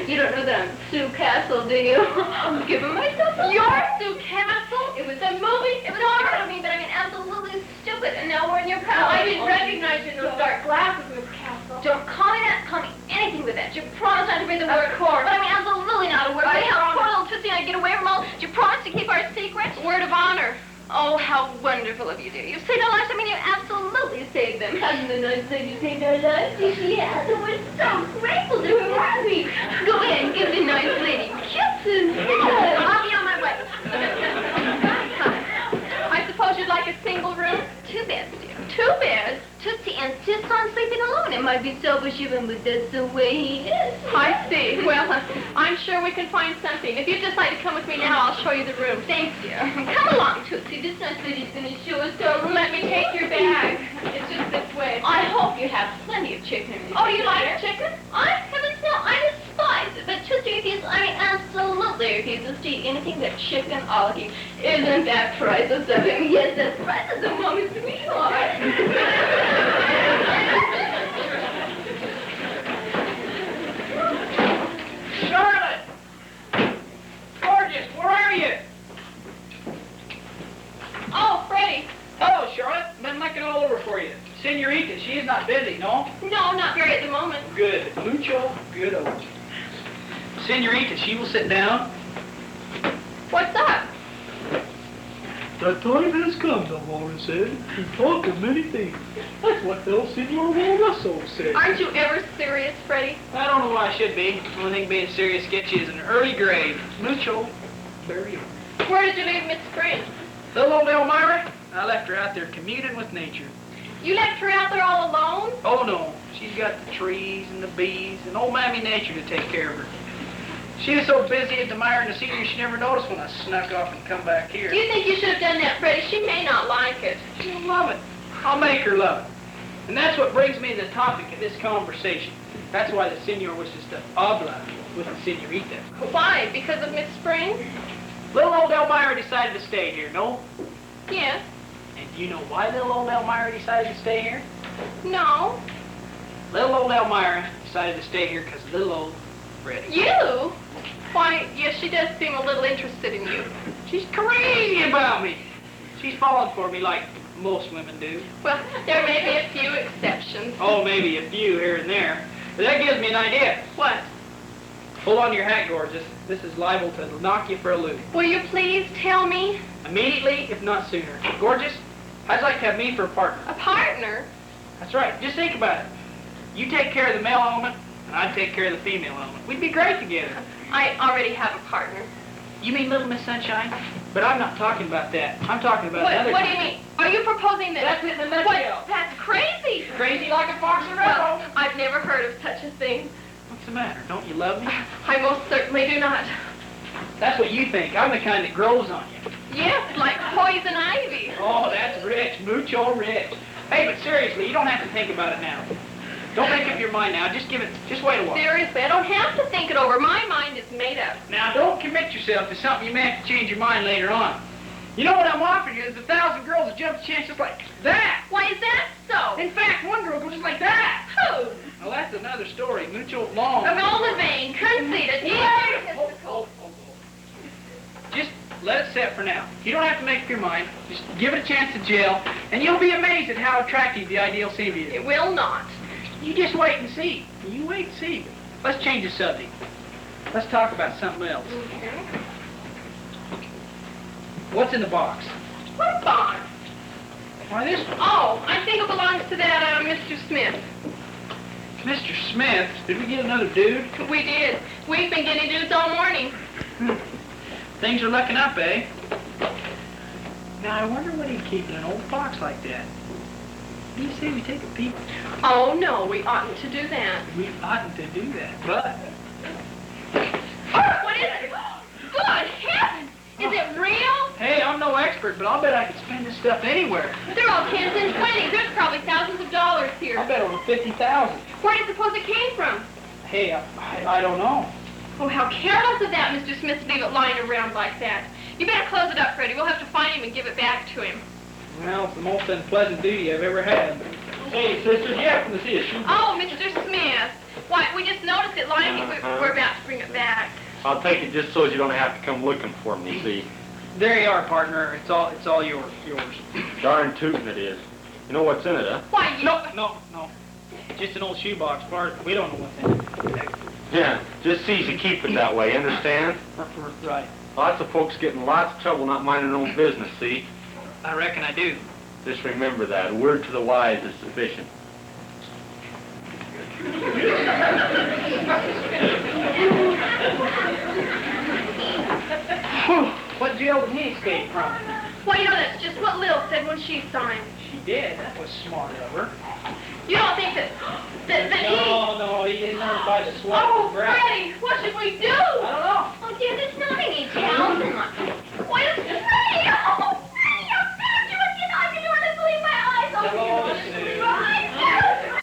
You don't know that I'm Sue Castle, do you? I'm giving myself a... You're Sue Castle? It was a movie. It was hard on me, but I mean absolutely stupid, and now we're in your power. I didn't recognize you in those dark glasses, Miss Castle. Don't call me that. Call me anything but that. You promised not to breathe a word. Of course. But I mean absolutely not a word. I But how promise. poor little Tootsie and I get away from all... Did you promise to keep our secret? Word of honor. Oh, how wonderful of you, dear. You saved our lives. I mean, you absolutely saved them. Hasn't the nice lady saved our lives? Yes, and we're so grateful to her, aren't we? Go ahead and give the nice lady kisses. I'll be on my way. I suppose you'd like a single room? 2 beds, dear. 2 beds? Tootsie insists on sleeping alone. It might be selfish of him, but that's the way he is. I see. Well, I'm sure we can find something. If you decide to come with me now, I'll show you the room. Thanks, dear. Come along, Tootsie. This nice lady's going to show us our room. Let me take your bag. It's just this way. I hope you have plenty of chicken. Oh, you like chicken? I haven't no. I despise it. But Tootsie refuses. I mean, absolutely refuses to eat anything but chicken all he. Isn't that priceless of him? Yes, that's priceless of Mommy's sweetheart. Charlotte! Gorgeous, where are you? Oh, Freddy. Hello, Charlotte. Been looking all over for you. Senorita, she is not busy, no? No, not very at the moment. Good. Mucho good. Senorita, she will sit down. What's up? The time has come, the woman said, to talk of many things. That's what El Senor Rosso said. Aren't you ever serious, Freddy? I don't know why I should be. The only thing being serious gets you is an early grave. Mucho burial. Where did you leave Miss Spring? Little old Elmira, I left her out there communing with nature. You left her out there all alone? Oh, no. She's got the trees and the bees and old Mammy Nature to take care of her. She was so busy admiring the scenery she never noticed when I snuck off and come back here. Do you think you should have done that, Freddy? She may not like it. She'll love it. I'll make her love it. And that's what brings me to the topic of this conversation. That's why the senor wishes to habla with the senorita. Why? Because of Miss Spring? Little old Elmira decided to stay here, no? Yes. And do you know why little old Elmira decided to stay here? No. Little old Elmira decided to stay here because little old Freddy. You? Why, yes, she does seem a little interested in you. She's crazy about me. She's fallen for me like most women do. Well, there may be a few exceptions. Oh, maybe a few here and there. But that gives me an idea. What? Hold on to your hat, gorgeous. This is liable to knock you for a loop. Will you please tell me? Immediately, if not sooner. Gorgeous, I'd like to have me for a partner. A partner? That's right. Just think about it. You take care of the male element, and I'd take care of the female element. We'd be great together. I already have a partner. You mean Little Miss Sunshine? But I'm not talking about that. I'm talking about another What do you mean? Are you proposing that? That's it in a nutshell. What? That's crazy. Crazy like a fox or Well, I've never heard of such a thing. What's the matter? Don't you love me? I most certainly do not. That's what you think. I'm the kind that grows on you. Yes, like poison ivy. Oh, that's rich. Mucho rich. Hey, but seriously, you don't have to think about it now. Don't make up your mind now. Just wait a while. Seriously, I don't have to think it over. My mind is made up. Now, don't commit yourself to something you may have to change your mind later on. You know what I'm offering you is 1,000 girls that jump chance just like that. Why is that so? In fact, one girl goes just like that. Who? Well, that's another story. Mucho long. Of all the vain, conceited, egotistical. Just let it set for now. You don't have to make up your mind. Just give it a chance to gel, and you'll be amazed at how attractive the ideal seems to you. It will not. You just wait and see. You wait and see. Let's change the subject. Let's talk about something else. Okay. What's in the box? What box? Why, this one. Oh, I think it belongs to that, Mr. Smith. Mr. Smith? Did we get another dude? We did. We've been getting dudes all morning. Things are looking up, eh? Now, I wonder what he'd keep in an old box like that. What do you say we take a peek? Oh, no, we oughtn't to do that. We oughtn't to do that, but... What is it? Good heavens! Is it real? Hey, I'm no expert, but I'll bet I could spend this stuff anywhere. They're all 10s and 20s. There's probably thousands of dollars here. I'll bet over 50,000. Where do you suppose it came from? Hey, I don't know. Oh, how careless of that, Mr. Smith, to leave it lying around like that. You better close it up, Freddy. We'll have to find him and give it back to him. Well, it's the most unpleasant duty I've ever had. Hey, sisters, you happen to see a shoe? Oh, Mr. Smith. Why, we just noticed it lying here. We're about to bring it back. I'll take it just so you don't have to come looking for me, see? There you are, partner. It's all yours. Darn tootin' it is. You know what's in it, huh? Why, you... No. Just an old shoebox, partner. We don't know what's in it. Yeah, just see to keep it that way, understand? Right. Lots of folks get in lots of trouble not minding their own business, see? I reckon I do. Just remember that. A word to the wise is sufficient. What jail did he escape from? Well, you know, that's just what Lil said when she saw him. She did. That was smart of her. You don't think that he... No, he didn't notify the SWAT. Oh, Freddy, what should we do? I don't know. Oh, dear, there's not any jail. What is Freddy? Oh, Freddy, I found you again. I can hardly believe my eyes. Oh, Hello, you Sue. believe my eyes.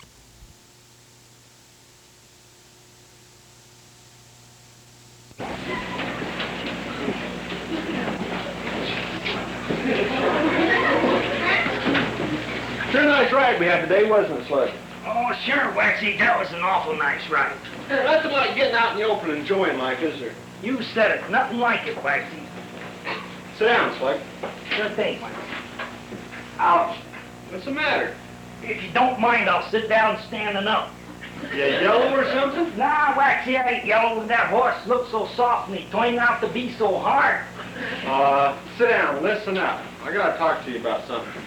Sure nice ride we had today, wasn't it, Slug? Oh, sure, Waxy. That was an awful nice ride. Nothing like getting out in the open and enjoying life, is there? You said it. Nothing like it, Waxy. Sit down, Slug. Sure thing. Ouch. What's the matter? If you don't mind, I'll sit down standing up. You yellow or something? Nah, Waxy, I ain't yellow. That horse looks so soft and he turned out to be so hard. Sit down and listen up. I gotta talk to you about something.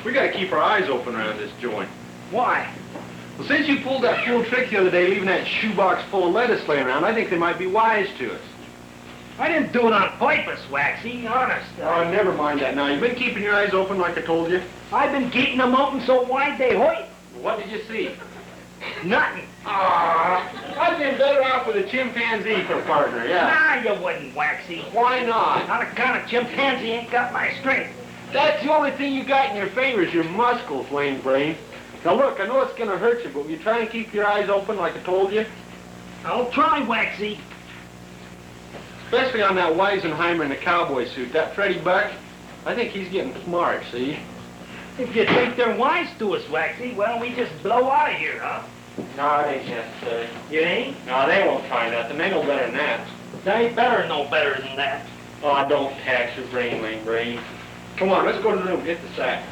We gotta keep our eyes open around this joint. Why? Well, since you pulled that fool trick the other day, leaving that shoebox full of lettuce laying around, I think they might be wise to us. I didn't do it on purpose, Waxy, honest. Oh, never mind that now. You've been keeping your eyes open like I told you. I've been keeping them open so wide they hurt. What did you see? Nothing. I've been better off with a chimpanzee for partner, yeah. Nah, you wouldn't, Waxy. Why not? On account of chimpanzee ain't got my strength. That's the only thing you got in your favor is your muscles, lame brain. Now look, I know it's gonna hurt you, but will you try and keep your eyes open like I told you? I'll try, Waxy. Especially on that Weisenheimer in the cowboy suit. That Freddy Buck, I think he's getting smart, see? If you think they're wise to us, Waxy, why don't we just blow out of here, huh? No, it ain't necessary. You ain't? No, they won't try nothing. They know better than that. They better know better than that. Oh, don't tax your brain, lame brain. Come on, let's go to the room. Get the sack.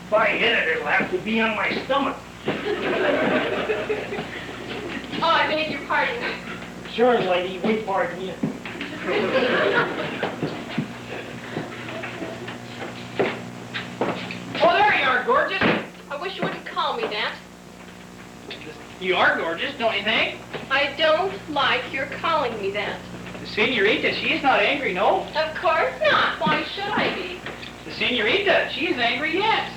If I hit it, it'll have to be on my stomach. Oh, I beg your pardon. Sure, lady, we pardon you. Oh, there you are, gorgeous. I wish you wouldn't call me that. You are gorgeous, don't you think? I don't like your calling me that. The senorita, she's not angry, no? Of course not. Why should I be? The senorita, she's angry, yes.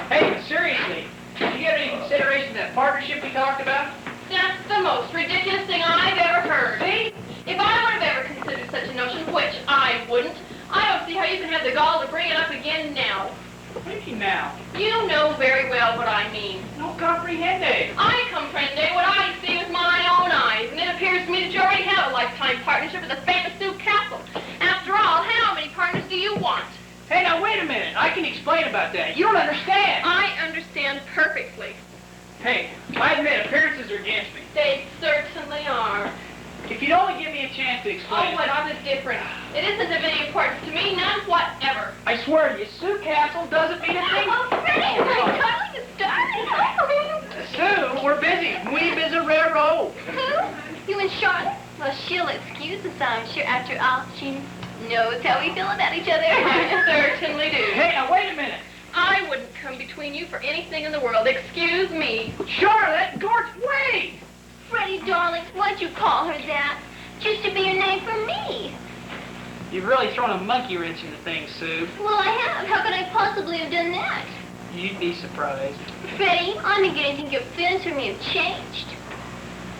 Hey, seriously, did you get any consideration of that partnership we talked about? That's the most ridiculous thing I've ever heard. See? If I would have ever considered such a notion, which I wouldn't, I don't see how you can have the gall to bring it up again now. What do you mean now? You know very well what I mean. No comprehende. I comprende what I see with my own eyes, and it appears to me that you already have a lifetime partnership with the famous Sue Castle. After all, how many partners do you want? Hey, now wait a minute. I can explain about that. You don't understand. I understand perfectly. Hey, I admit appearances are against me. They certainly are. If you'd only give me a chance to explain. Oh, what are the difference? It isn't of any importance to me, none whatever. I swear to you, Sue Castle doesn't mean a thing. Oh, Freddy, my darling, it's darling. Sue, we're busy. Weeb is a railroad. Who? You and Charlotte? Well, she'll excuse us, I'm sure. After all, she knows how we feel about each other. I certainly do. Hey, now wait a minute. I wouldn't come between you for anything in the world. Excuse me. Charlotte, wait! Freddy, darling, why'd you call her that? Just to be your name for me. You've really thrown a monkey wrench into things, Sue. Well, I have. How could I possibly have done that? You'd be surprised. Freddie, I'm beginning to think your feelings for me have changed.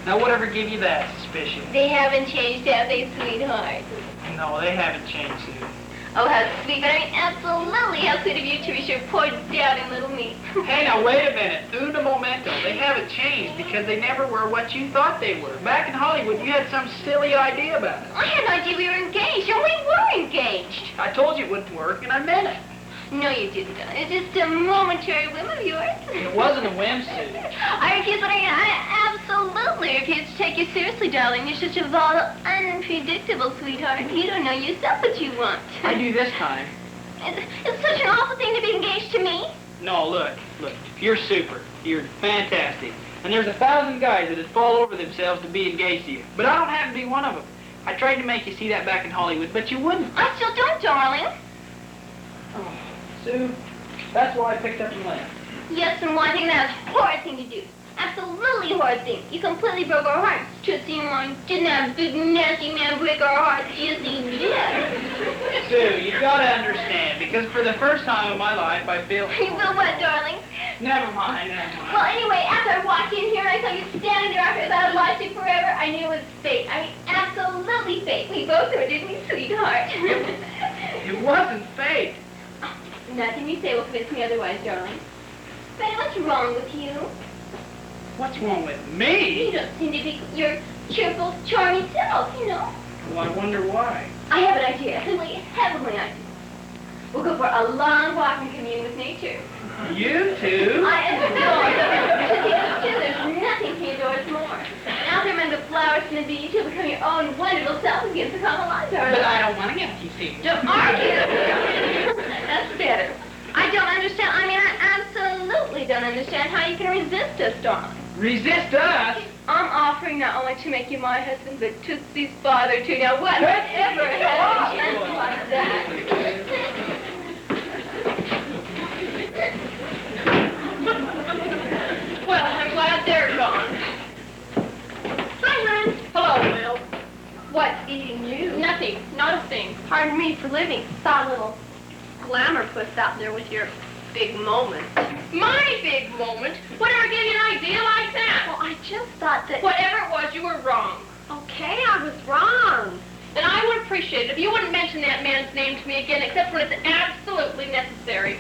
Now, whatever gave you that suspicion? They haven't changed, have they, sweetheart? No, they haven't changed, Sue. Oh, how sweet. But I mean, absolutely how sweet of you to be sure poor doubting little me. Hey, now, wait a minute. Una momento. They haven't changed because they never were what you thought they were. Back in Hollywood, you had some silly idea about it. I had no idea we were engaged, and we were engaged. I told you it wouldn't work, and I meant it. No, you didn't. It's just a momentary whim of yours. It wasn't a whim, Sue. I refuse, but I absolutely refuse to take you seriously, darling. You're such a volatile, unpredictable sweetheart. You don't know yourself what you want. I do this time. It's such an awful thing to be engaged to me. No, look. You're super. You're fantastic. And there's 1,000 guys that'd fall over themselves to be engaged to you. But I don't have to be one of them. I tried to make you see that back in Hollywood, but you wouldn't. I still don't, darling. Oh, Sue, that's why I picked up and left. Yes, and one thing that's a horrid thing to do. Absolutely horrid thing. You completely broke our hearts. Tootsie and mine didn't have a big, nasty man break our hearts. Yes, he did. Sue, you gotta understand, because for the first time in my life, I feel... You feel what, darling? Never mind. Well, anyway, after I walked in here, I saw you standing there after that I'd watched you forever. I knew it was fate. I mean, absolutely fate. We both knew it, didn't we, sweetheart? It wasn't fate. Nothing you say will convince me otherwise, darling. Betty, what's wrong with you? What's wrong with You me? don't seem to be your cheerful, charming self, you know. Well, I wonder why. I have an idea, a simply heavenly idea. We'll go for a long walk and commune with nature. You two? I adore it. There's nothing to endorse more. Out there among the flowers and the beach, you'll become your own wonderful self against the common life, darling. But I don't want to get you two. Don't argue. That's better. I don't understand. I mean, I absolutely don't understand how you can resist us, darling. Resist us? I'm offering not only to make you my husband, but Tootsie's father, too. Now, whatever has a chance like that? Well, I'm glad they're gone. Hi, Ren. Hello, Will. What's eating you? Nothing. Not a thing. Pardon me for living. Saw a little glamour puss out there with your big moment. My big moment? Whatever gave you an idea like that? Well, I just thought that... Whatever it was, you were wrong. Okay, I was wrong. And I would appreciate it if you wouldn't mention that man's name to me again, except when it's absolutely necessary.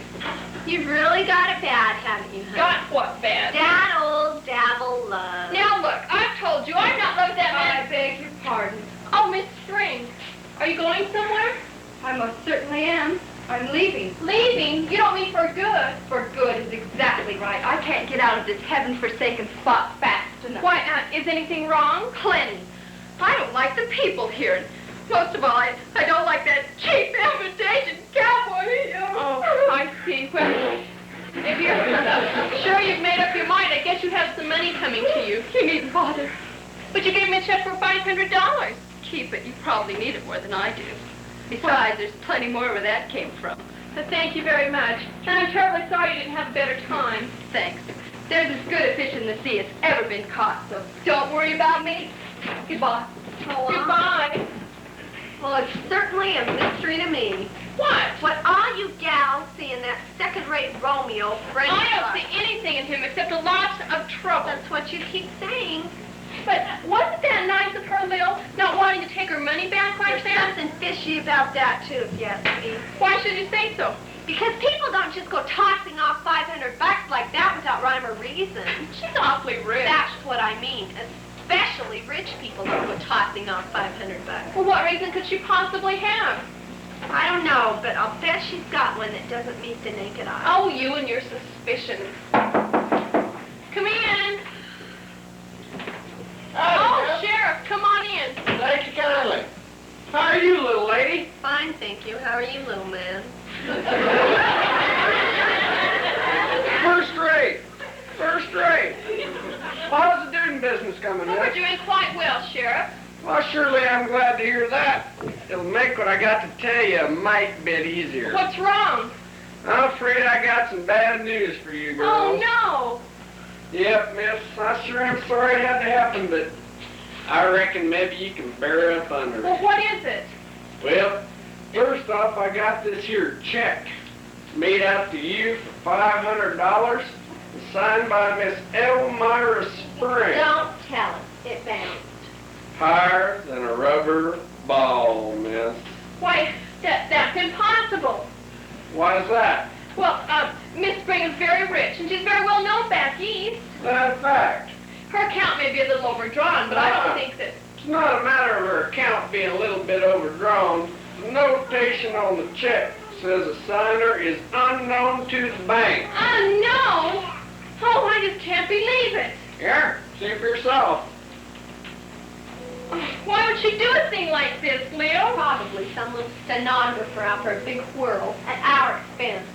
You've really got it bad, haven't you, honey? Got what bad? That old dabble love. Now look, I've told you, I've not loved that man. I beg your pardon. Oh, Miss Spring, are you going somewhere? I most certainly am. I'm leaving. Leaving? You don't mean for good? For good is exactly right. I can't get out of this heaven-forsaken spot fast enough. Why, is anything wrong? Plenty. I don't like the people here. Most of all, I don't like that cheap imitation cowboy. Oh, I see. Well, if you're sure you've made up your mind, I guess you have some money coming to you. You needn't bother. But you gave me a check for $500. Keep it. You probably need it more than I do. Besides, there's plenty more where that came from. But thank you very much. And I'm terribly sorry you didn't have a better time. Thanks. There's as good a fish in the sea as ever been caught, so don't worry about me. Goodbye. Goodbye. Well, it's certainly a mystery to me. What? What all you gals see in that second-rate Romeo, Freddy I don't Buck. see anything in him except a lot of trouble. That's what you keep saying. But wasn't that nice of her, Lil, not wanting to take her money back like There's that? something fishy about that, too, if you ask me. Why should you say so? Because people don't just go tossing off $500 like that without rhyme or reason. She's awfully rich. That's what I mean. Especially rich people don't go tossing off $500. Well, what reason could she possibly have? I don't know, but I'll bet she's got one that doesn't meet the naked eye. Oh, you and your suspicions. Come in. Oh, Sheriff, come on in. Thank you kindly. How are you, little lady? Fine, thank you. How are you, little man? First rate. First rate. Well, how's the doing business coming, Well, we're Miss? doing quite well, Sheriff. Well, surely I'm glad to hear that. It'll make what I got to tell you a mite bit easier. What's wrong? I'm afraid I got some bad news for you girls. Oh, Yep, miss. I sure am sorry it had to happen, but I reckon maybe you can bear up under no. Well, it. what is it? Well, first off, I got this here check made out to you for $500 and signed by Miss Elmira Spring. Don't tell it. It bounced. Higher than a rubber ball, miss. Why, that's impossible. Why is that? Well, Miss Spring is very rich, and she's very well known back east. That's a fact. Her account may be a little overdrawn, but I don't think that... It's not a matter of her account being a little bit overdrawn. The notation on the check says the signer is unknown to the bank. Unknown? Oh, I just can't believe it. Here, see for yourself. Why would she do a thing like this, Lil? Probably some little stenographer out for a big whirl at our expense.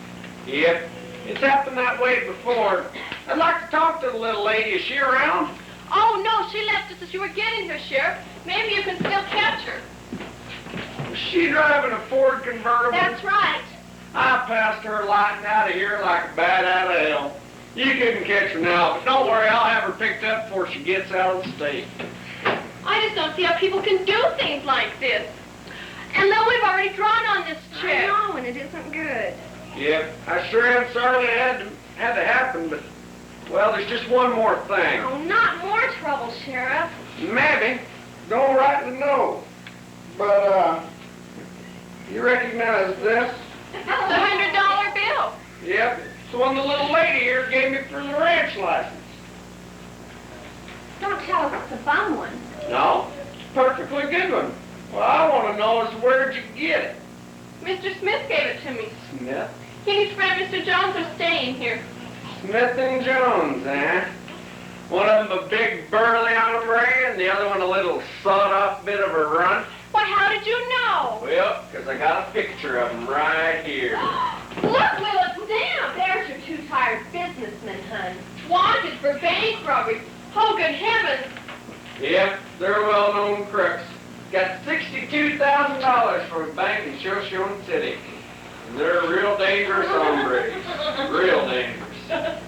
Yep, it's happened that way before. I'd like to talk to the little lady. Is she around? Oh, no, she left us as you were getting here, Sheriff. Maybe you can still catch her. Was she driving a Ford convertible? That's right. I passed her lighting out of here like a bat out of hell. You couldn't catch her now, but don't worry, I'll have her picked up before she gets out of the state. I just don't see how people can do things like this. And though we've already drawn on this check. I know, and it isn't good. Yep, I sure am sorry it had to happen, but, well, there's just one more thing. Oh, not more trouble, Sheriff. Maybe. Don't rightly know. But, you recognize this? The $100 bill. Yep, it's the one the little lady here gave me for the ranch license. Don't tell us it's a bum one. No, it's a perfectly good one. What I want to know is where'd you get it? Mr. Smith gave it to me. Smith? He and his friend Mr. Jones are staying here. Smith and Jones, eh? One of them a big burly hombre and the other one a little sawed-off bit of a runt. Why, how did you know? Well, 'cause I got a picture of them right here. Look, Will, it's them. There's your two tired businessmen, hon. Wanted for bank robbery. Oh, good heavens. Yep, they're well-known crooks. Got $62,000 from a bank in Shoshone City. And they're real dangerous hombres. Real dangerous.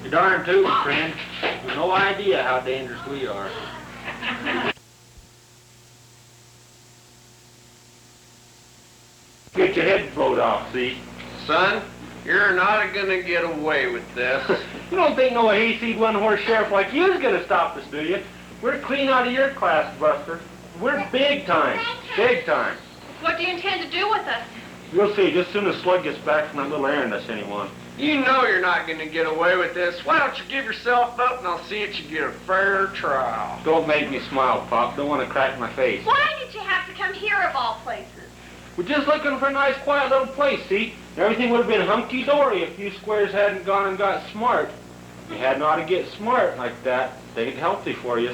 You're darn too, friend. You've no idea how dangerous we are. Get your head blowed off, see? Son, you're not gonna get away with this. You don't think no hayseed one-horse sheriff like you's gonna stop us, do you? We're clean out of your class, Buster. We're big time. Big time. What do you intend to do with us? We'll see just as soon as Slug gets back from that little errand I sent him on. You know you're not gonna get away with this. Why don't you give yourself up and I'll see that you get a fair trial. Don't make me smile, Pop. Don't want to crack my face. Why did you have to come here of all places? We're just looking for a nice, quiet little place, see? Everything would have been hunky-dory if you squares hadn't gone and got smart. You hadn't ought to get smart like that. They'd healthy for you.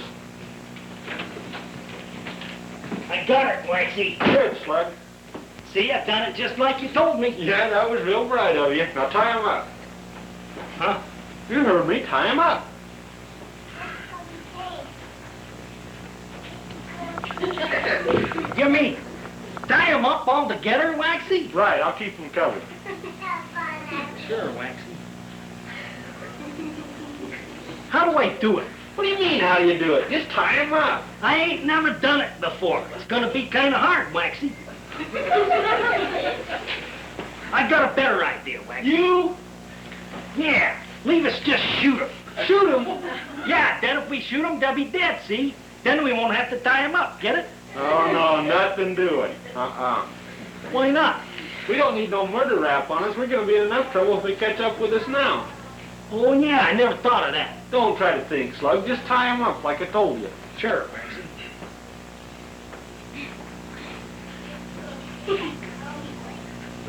I got it, Waxy. Good, Slug. See, I've done it just like you told me. Yeah, that was real bright of you. Now tie him up. Huh? You heard me. Tie him up. You mean tie 'em up all together, Waxy? Right, I'll keep him covered. Sure, Waxy. How do I do it? What do you mean, how do you do it? Just tie him up. I ain't never done it before. It's gonna be kind of hard, Waxy. I got a better idea, Waxy. You? Yeah, leave us just shoot 'em. Shoot him? Yeah, then if we shoot 'em, they'll be dead, see? Then we won't have to tie 'em up, get it? Oh, no, nothing doing. Why not? We don't need no murder rap on us. We're going to be in enough trouble if they catch up with us now. Oh, yeah, I never thought of that. Don't try to think, Slug. Just tie him up like I told you. Sure, Waxy.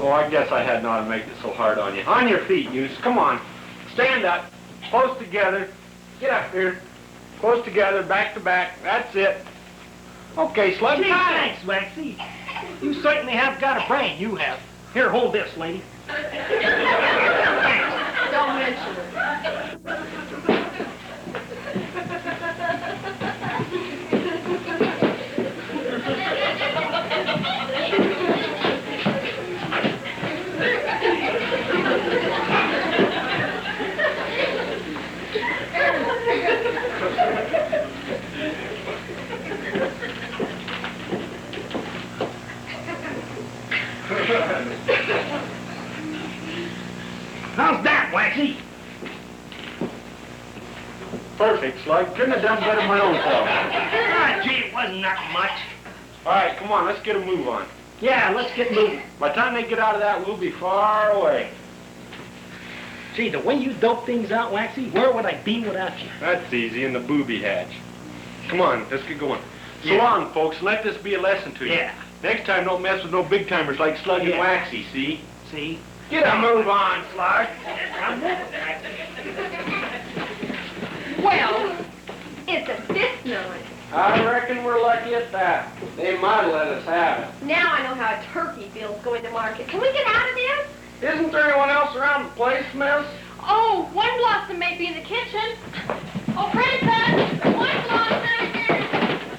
Oh, I guess I hadn't ought to make it so hard on you. On your feet, you. Come on. Stand up. Close together. Get up here. Close together, back to back. That's it. Okay, Slug. Gee, thanks, Waxy. You certainly have got a brain, you have. Here, hold this, lady. Thanks. Don't mention it. How's that, Waxy? Perfect, Slug. Couldn't have done better my own self. Ah, gee, it wasn't that much. All right, come on. Let's get a move on. Yeah, let's get moving. By the time they get out of that, we'll be far away. Gee, the way you dope things out, Waxy, where would I be without you? That's easy in the booby hatch. Come on, let's get going. So Yeah. long, folks. Let this be a lesson to you. Yeah. Next time, don't mess with no big-timers like Slug and Yeah. Waxy, see? See? Get a move on, Slug. I'm moving, Waxy. Well, it's a fifth night. I reckon we're lucky at that. They might let us have it. Now I know how a turkey feels going to market. Can we get out of this? Isn't there anyone else around the place, miss? Oh, one blossom may be in the kitchen. Oh, Princess! One blossom!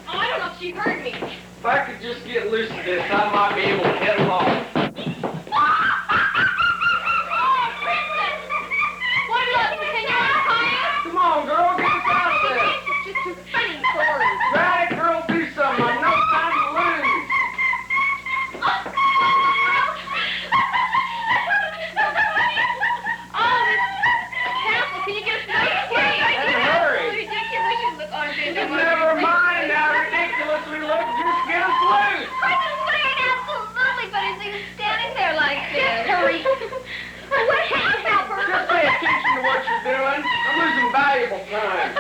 Oh, I don't know if she heard me. If I could just get loose of this, I might be able to head them off. Oh, Princess! One blossom, can you untie us? Come on, girl, get us out of this. It's just too funny for her. Right, girl, do something. I've no time to lose. Oh, Careful, can you get us another plate? And hurry. Ridiculous, you look on Never mind how ridiculous we look. Just get us loose. Absolutely, but as he was standing there like this. Hurry. What happened, Albert? Just pay attention to what you're doing. I'm losing valuable time.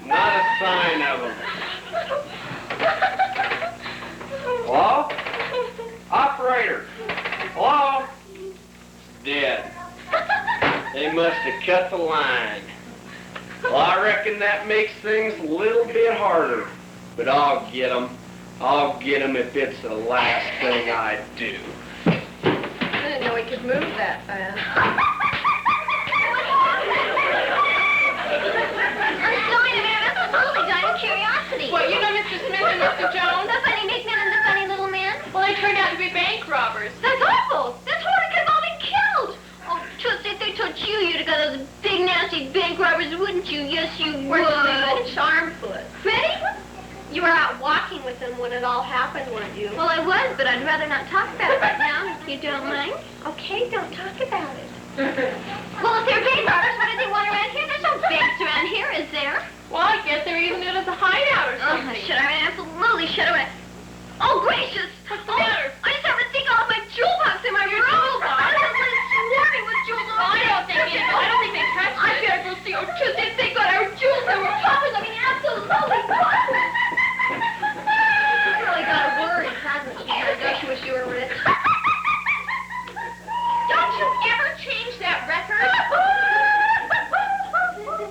Not a sign of them. Hello? Operator. Hello? Dead. They must have cut the line. Well, I reckon that makes things a little bit harder. But I'll get them. I'll get them if it's the last thing I do. I didn't know he could move that fast. I'm sorry, ma'am. That's a totally dying curiosity. Well, you know Mr. Smith and Mr. Jones? The funny big man and the funny little man? Well, they turned out to be bank robbers. That's awful. That's horrible. Could have all been killed. Oh, Toots, if they told you'd have got those big, nasty bank robbers, wouldn't you? Yes, you would. Charmfoot. Freddie? You were out walking with them when it all happened, weren't you? Well, I was, but I'd rather not talk about it right now, if you don't mind. Okay, don't talk about it. Well, if they're bank robbers, what do they want around here? There's no banks around here, is there? Well, I guess they're using it as a hideout or something. Oh, shut up. Absolutely shut up. Oh, gracious. What's the matter? I just have to think all of my jewel box in my room. jewel box? It's swarming with jewels. Well, I don't think they touched it. I better go see. Oh, Tuesday, they got our jewels that were popping. I mean, absolutely popping. Really got a worry, hasn't she? Don't you wish you were rich? Don't you ever change that record?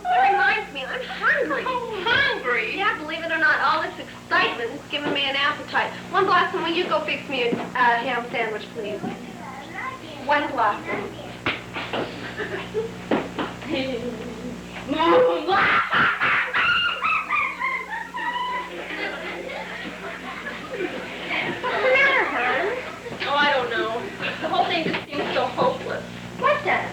That reminds me, I'm hungry. Hungry? Yeah, believe it or not, all this excitement is giving me an appetite. One Blossom, will you go fix me a ham sandwich, please? One Blossom. What's the matter, hon? Oh, I don't know. The whole thing just seems so hopeless. What does?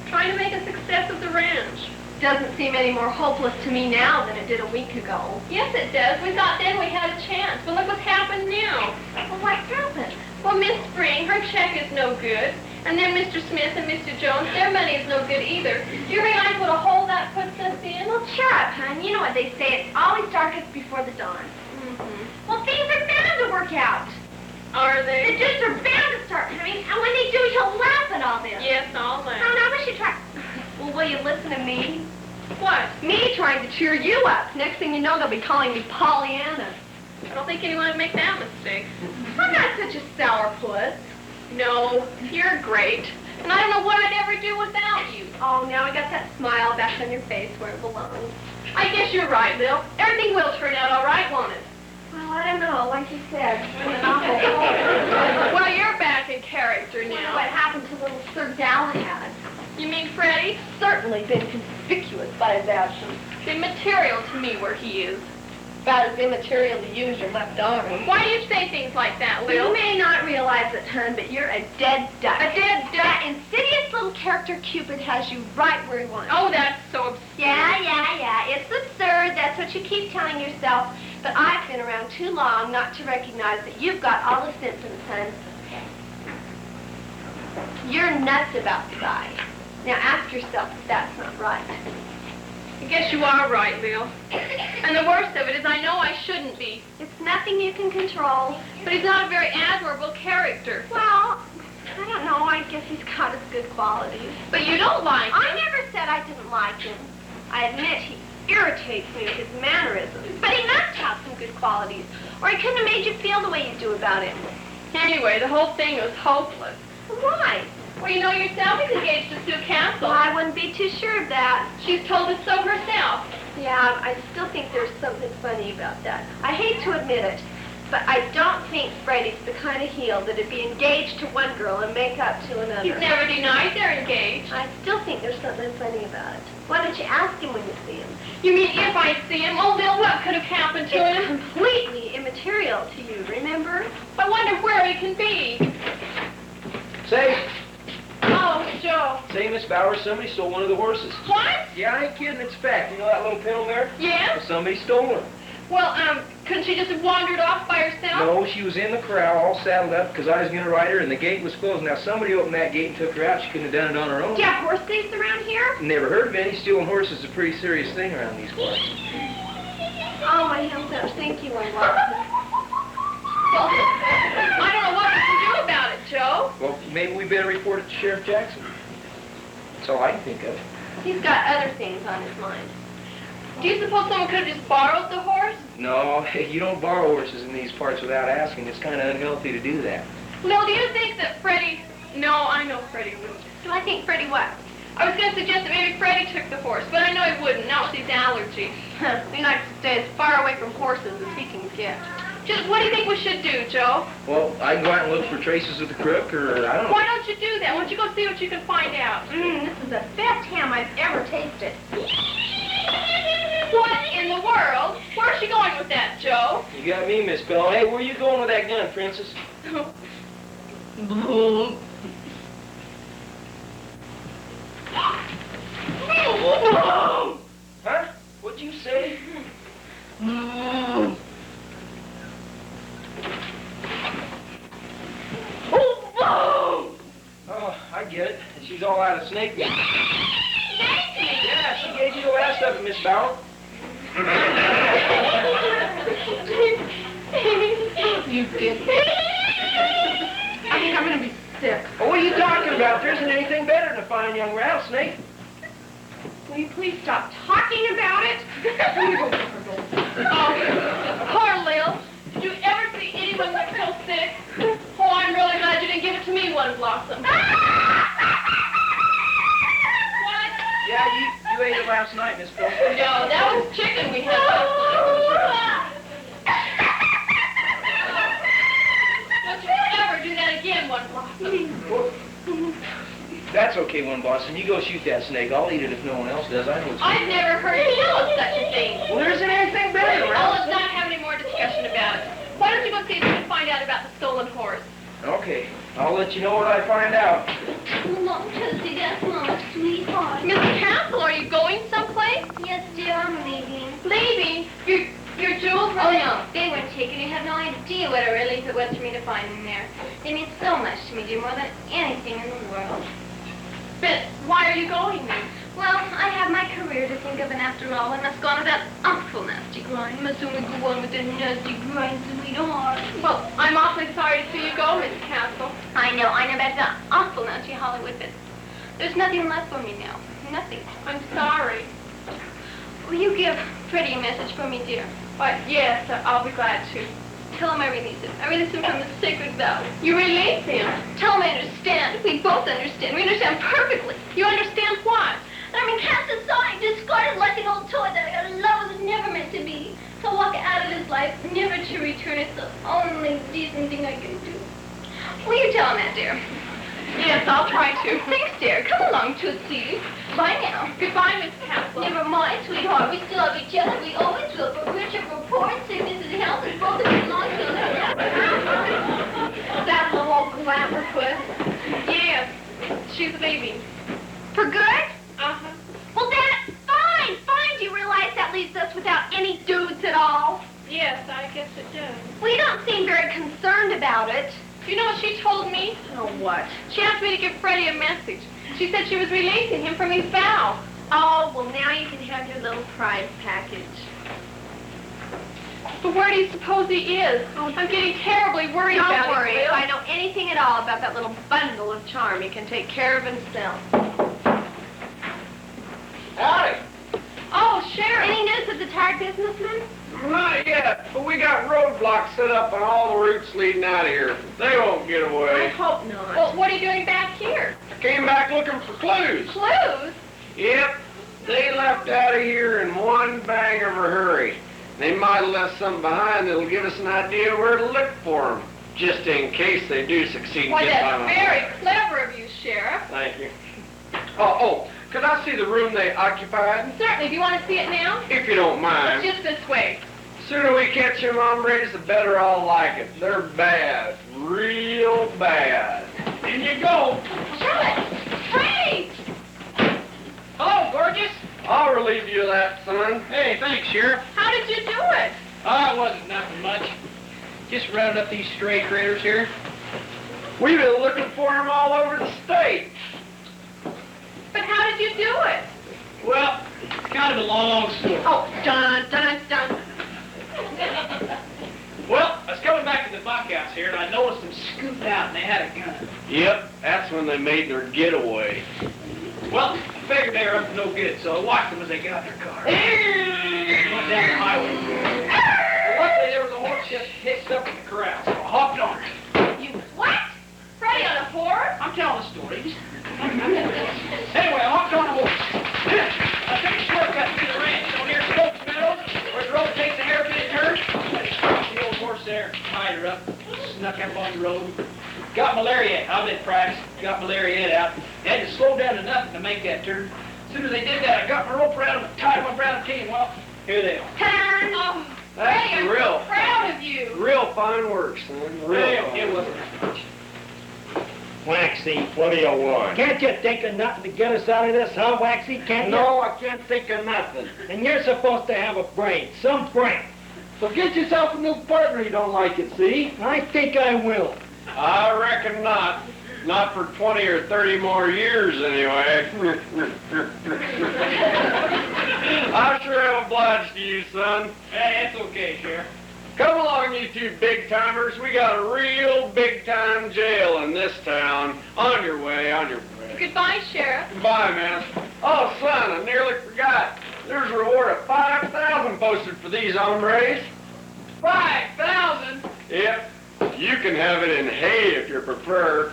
Trying to make a success of the ranch. Doesn't seem any more hopeless to me now than it did a week ago. Yes, it does. We thought then we had a chance, but look what's happened now. Well, what happened? Well, Miss Spring, her check is no good. And then Mr. Smith and Mr. Jones, their money is no good either. Do you realize what a hole that puts us in? Well, cheer up, hon. You know what they say. It's always darkest before the dawn. Mm-hmm. Well, things are bound to work out. Are The they? dudes are bound to start coming, and when they do, you'll laugh at all this. Yes, all that. Now, we should try. Well, will you listen to me? What? Me trying to cheer you up. Next thing you know, they'll be calling me Pollyanna. I don't think anyone would make that mistake. I'm not such a sourpuss. No, you're great. And I don't know what I'd ever do without you. Oh, now I got that smile back on your face where it belongs. I guess you're right, Lil. Everything will turn out all right, won't it? Well, I don't know. Like you said, I'm an awful hole. Well, you're back in character now. What happened to little Sir Galahad? You mean Freddy? Certainly been conspicuous by his absence. Immaterial to me where he is. About as immaterial to use your left arm. Why do you say things like that, Lil? You may not realize it, hon, but you're a dead duck. A dead duck? That insidious little character Cupid has you right where he wants you. Oh, that's so absurd. Yeah. It's absurd. That's what you keep telling yourself. But I've been around too long not to recognize that you've got all the symptoms, hon. You're nuts about the guy. Now ask yourself if that's not right. I guess you are right, Lil. And the worst of it is I know I shouldn't be. It's nothing you can control. But he's not a very admirable character. Well, I don't know. I guess he's got his good qualities. But you don't like him. I never said I didn't like him. I admit he irritates me with his mannerisms. But he must have some good qualities, or he couldn't have made you feel the way you do about him. Anyway, the whole thing was hopeless. Why? Well, you know yourself he's engaged to Sue Castle. Well, I wouldn't be too sure of that. She's told us so herself. Yeah, I still think there's something funny about that. I hate to admit it, but I don't think Freddy's the kind of heel that'd be engaged to one girl and make up to another. He's never denied they're engaged. I still think there's something funny about it. Why don't you ask him when you see him? You mean if I see him? Oh, Lil, what could have happened to It's him? completely immaterial to you, remember? I wonder where he can be. Say, Oh, Joe. say, Miss Bower, somebody stole one of the horses. What? Yeah, I ain't kidding, it's a fact. You know that little Pelham there? Yeah? Well, somebody stole her. Well, couldn't she just have wandered off by herself? No, she was in the corral all saddled up because I was going to ride her and the gate was closed. Now, somebody opened that gate and took her out. She couldn't have done it on her own. Do you have horse thieves around here? Never heard of any. Stealing horses is a pretty serious thing around these parts. Oh, my hell's up. Thank you, Unlock. Well, I don't know what we can do about it, Joe. Well, maybe we better report it to Sheriff Jackson. That's all I can think of. He's got other things on his mind. Do you suppose someone could have just borrowed the horse? No, you don't borrow horses in these parts without asking. It's kind of unhealthy to do that. Lil, do you think that Freddy... No, I know Freddy wouldn't. Do I think Freddy what? I was going to suggest that maybe Freddy took the horse, but I know he wouldn't, not with his allergies. He likes to stay as far away from horses as he can get. Just what do you think we should do, Joe? Well, I can go out and look for traces of the crook, or I don't know. Why don't you do that? Why don't you go see what you can find out? This is the best ham I've ever tasted. What in the world? Where's she going with that, Joe? You got me, Miss Pelham. Hey, where you going with that gun, Princess? Huh? What'd you say? Oh, I get it. She's all out of snake meat. Yeah, she gave you the last of it, Miss Bower. You did. I think I'm going to be sick. Oh, what are you talking about? There isn't anything better than a fine young rattlesnake. Will you please stop talking about it? Oh, poor Lil. Did you ever see anyone look so sick? Oh, I'm really glad you didn't give it to me, One Blossom. What? Yeah, you ate it last night, Miss Pelham. No, that was chicken we had last night. Don't you ever do that again, One Blossom. That's okay, One Blossom. You go shoot that snake. I'll eat it if no one else does. I know it's I've never heard of such a thing. Well, there isn't anything better Oh, around. let's not have any more discussion about it. Why don't you go see if you can find out about the stolen horse? Okay, I'll let you know what I find out. Mom, Tootsie, that's Mama's sweetheart. Miss Castle, are you going someplace? Yes, dear, I'm leaving. Leaving? Your jewels Oh, really? no, they weren't taken. You have no idea what a relief it was for me to find them there. They mean so much to me, dear, more than anything in the world. But why are you going then? Well, I have my career to think of, and after all, I must go on with that awful nasty grind. I must only go on with that nasty grind, sweetheart. Well, I'm awfully sorry to see you go, Miss Castle. I know, that's an awful nasty Hollywood, but there's nothing left for me now. Nothing. I'm sorry. Will you give Freddy a message for me, dear? But yes, I'll be glad to. Tell him I release him. I release him from the sacred vow. You release him? Tell him I understand. We both understand. We understand perfectly. You understand what? I mean, cast aside, discarded like an old toy that a love was never meant to be. To walk out of his life, never to return. It's the only decent thing I can do. Will you tell him that, dear? Yes, I'll try to. Thanks, dear. Come along, Tootsie. Bye now. Goodbye, Miss Castle. Never mind, sweetheart. We still love each other. We always will. For rich or for poor, sickness and health, and both of us belong to each other. That little old glamour puss. Yes, she's leaving. For good? Uh-huh. Well, then, fine. Do you realize that leaves us without any dudes at all? Yes, I guess it does. Well, you don't seem very concerned about it. You know what she told me? Oh, what? She asked me to give Freddy a message. She said she was releasing him from his vow. Oh, well, now you can have your little prize package. But where do you suppose he is? I'm getting terribly worried about him. Don't worry. Lil. If I know anything at all about that little bundle of charm, he can take care of himself. Howdy. Oh, Sharon. Any news of the tired businessman? Not yet, but we got roadblocks set up on all the routes leading out of here. They won't get I away. hope not. Well, what are you doing back here? I came back looking for clues. Clues? Yep, they left out of here in one bang of a hurry. They might have left something behind that'll give us an idea where to look for them, just in case they do succeed in Why, getting that's by very clever of you, Sheriff. Thank you. Oh, could I see the room they occupied? Certainly. Do you want to see it now? If you don't It's mind. just this way. Sooner we catch them hombres, the better I'll like it. They're bad, real bad. In you go. Shut it! Freddy! Hello, gorgeous. I'll relieve you of that, son. Hey, thanks, Sheriff. How did you do it? It wasn't nothing much. Just rounded up these stray critters here. We've been looking for them all over the state. But how did you do it? Well, kind of a long story. Oh, dun, dun, dun. Well, I was coming back to the Buck house here, and I noticed them scooting out, and they had a gun. Yep, that's when they made their getaway. Well, I figured they were up to no good, so I watched them as they got their car. Went down the highway. Well, luckily, there was a horse just hitched up in the corral, so I hopped on it. You what? Freddy on a horse? I'm telling the stories. Anyway, I hopped on a horse. I took a shortcut to the ranch, so near Stokes Meadows, where the road takes a hairpin turn. The old horse said, there, tied her up, snuck up on the road. Got my lariat. I've been practicing. Got my lariat out. Had to slow down to nothing to make that turn. As soon as they did that, I got my rope around them, tied them around the team. Well, here they are. Turn! Oh, That's Ray, I'm real. so proud of you. Real fine work, son. Real Well, fine it work. was. Waxy, what do you want? Can't you think of nothing to get us out of this, huh, Waxy? Can't you? No, I can't think of nothing. And you're supposed to have a brain, some brain. So get yourself a new partner you don't like it, see? I think I will. I reckon not. Not for 20 or 30 more years, anyway. I sure am obliged to you, son. Hey, it's okay, Sheriff. Come along, you two big-timers. We got a real big-time jail in this town. On your way, on your way. Goodbye, Sheriff. Goodbye, man. Oh, son, I nearly forgot. There's a reward of $5,000 posted for these hombres. 5,000? Yep. You can have it in hay if you prefer.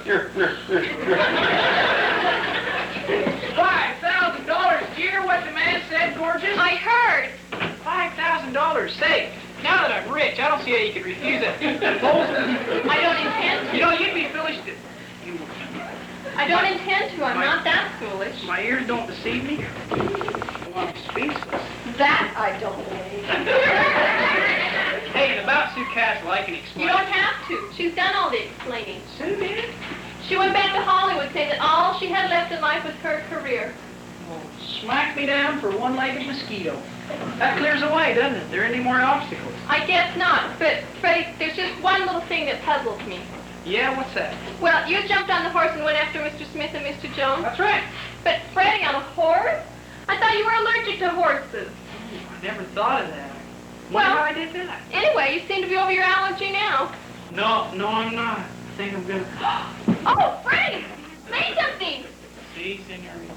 $5,000? Did you hear what the man said, gorgeous? I heard. $5,000. Say, now that I'm rich, I don't see how you could refuse that proposal. I don't intend to. You know, you'd be foolish to... I don't intend to. I'm not that foolish. My ears don't deceive me. Well, I'm speechless. That I don't believe. Hey, and about Sue Castle, I can explain. You don't have to. She's done all the explaining. Sue did? She went back to Hollywood saying that all she had left in life was her career. Well, smack me down for one-legged mosquito. That clears away, doesn't it? There aren't any more obstacles. I guess not, but Freddy, there's just one little thing that puzzles me. Yeah, what's that? Well, you jumped on the horse and went after Mr. Smith and Mr. Jones. That's right. But Freddy, on a horse? I thought you were allergic to horses. I never thought of that. Well, Wonder how I did that. Anyway, you seem to be over your allergy now. No, I'm not. I think I'm gonna... Oh, Freddy! Say something! See, senorita.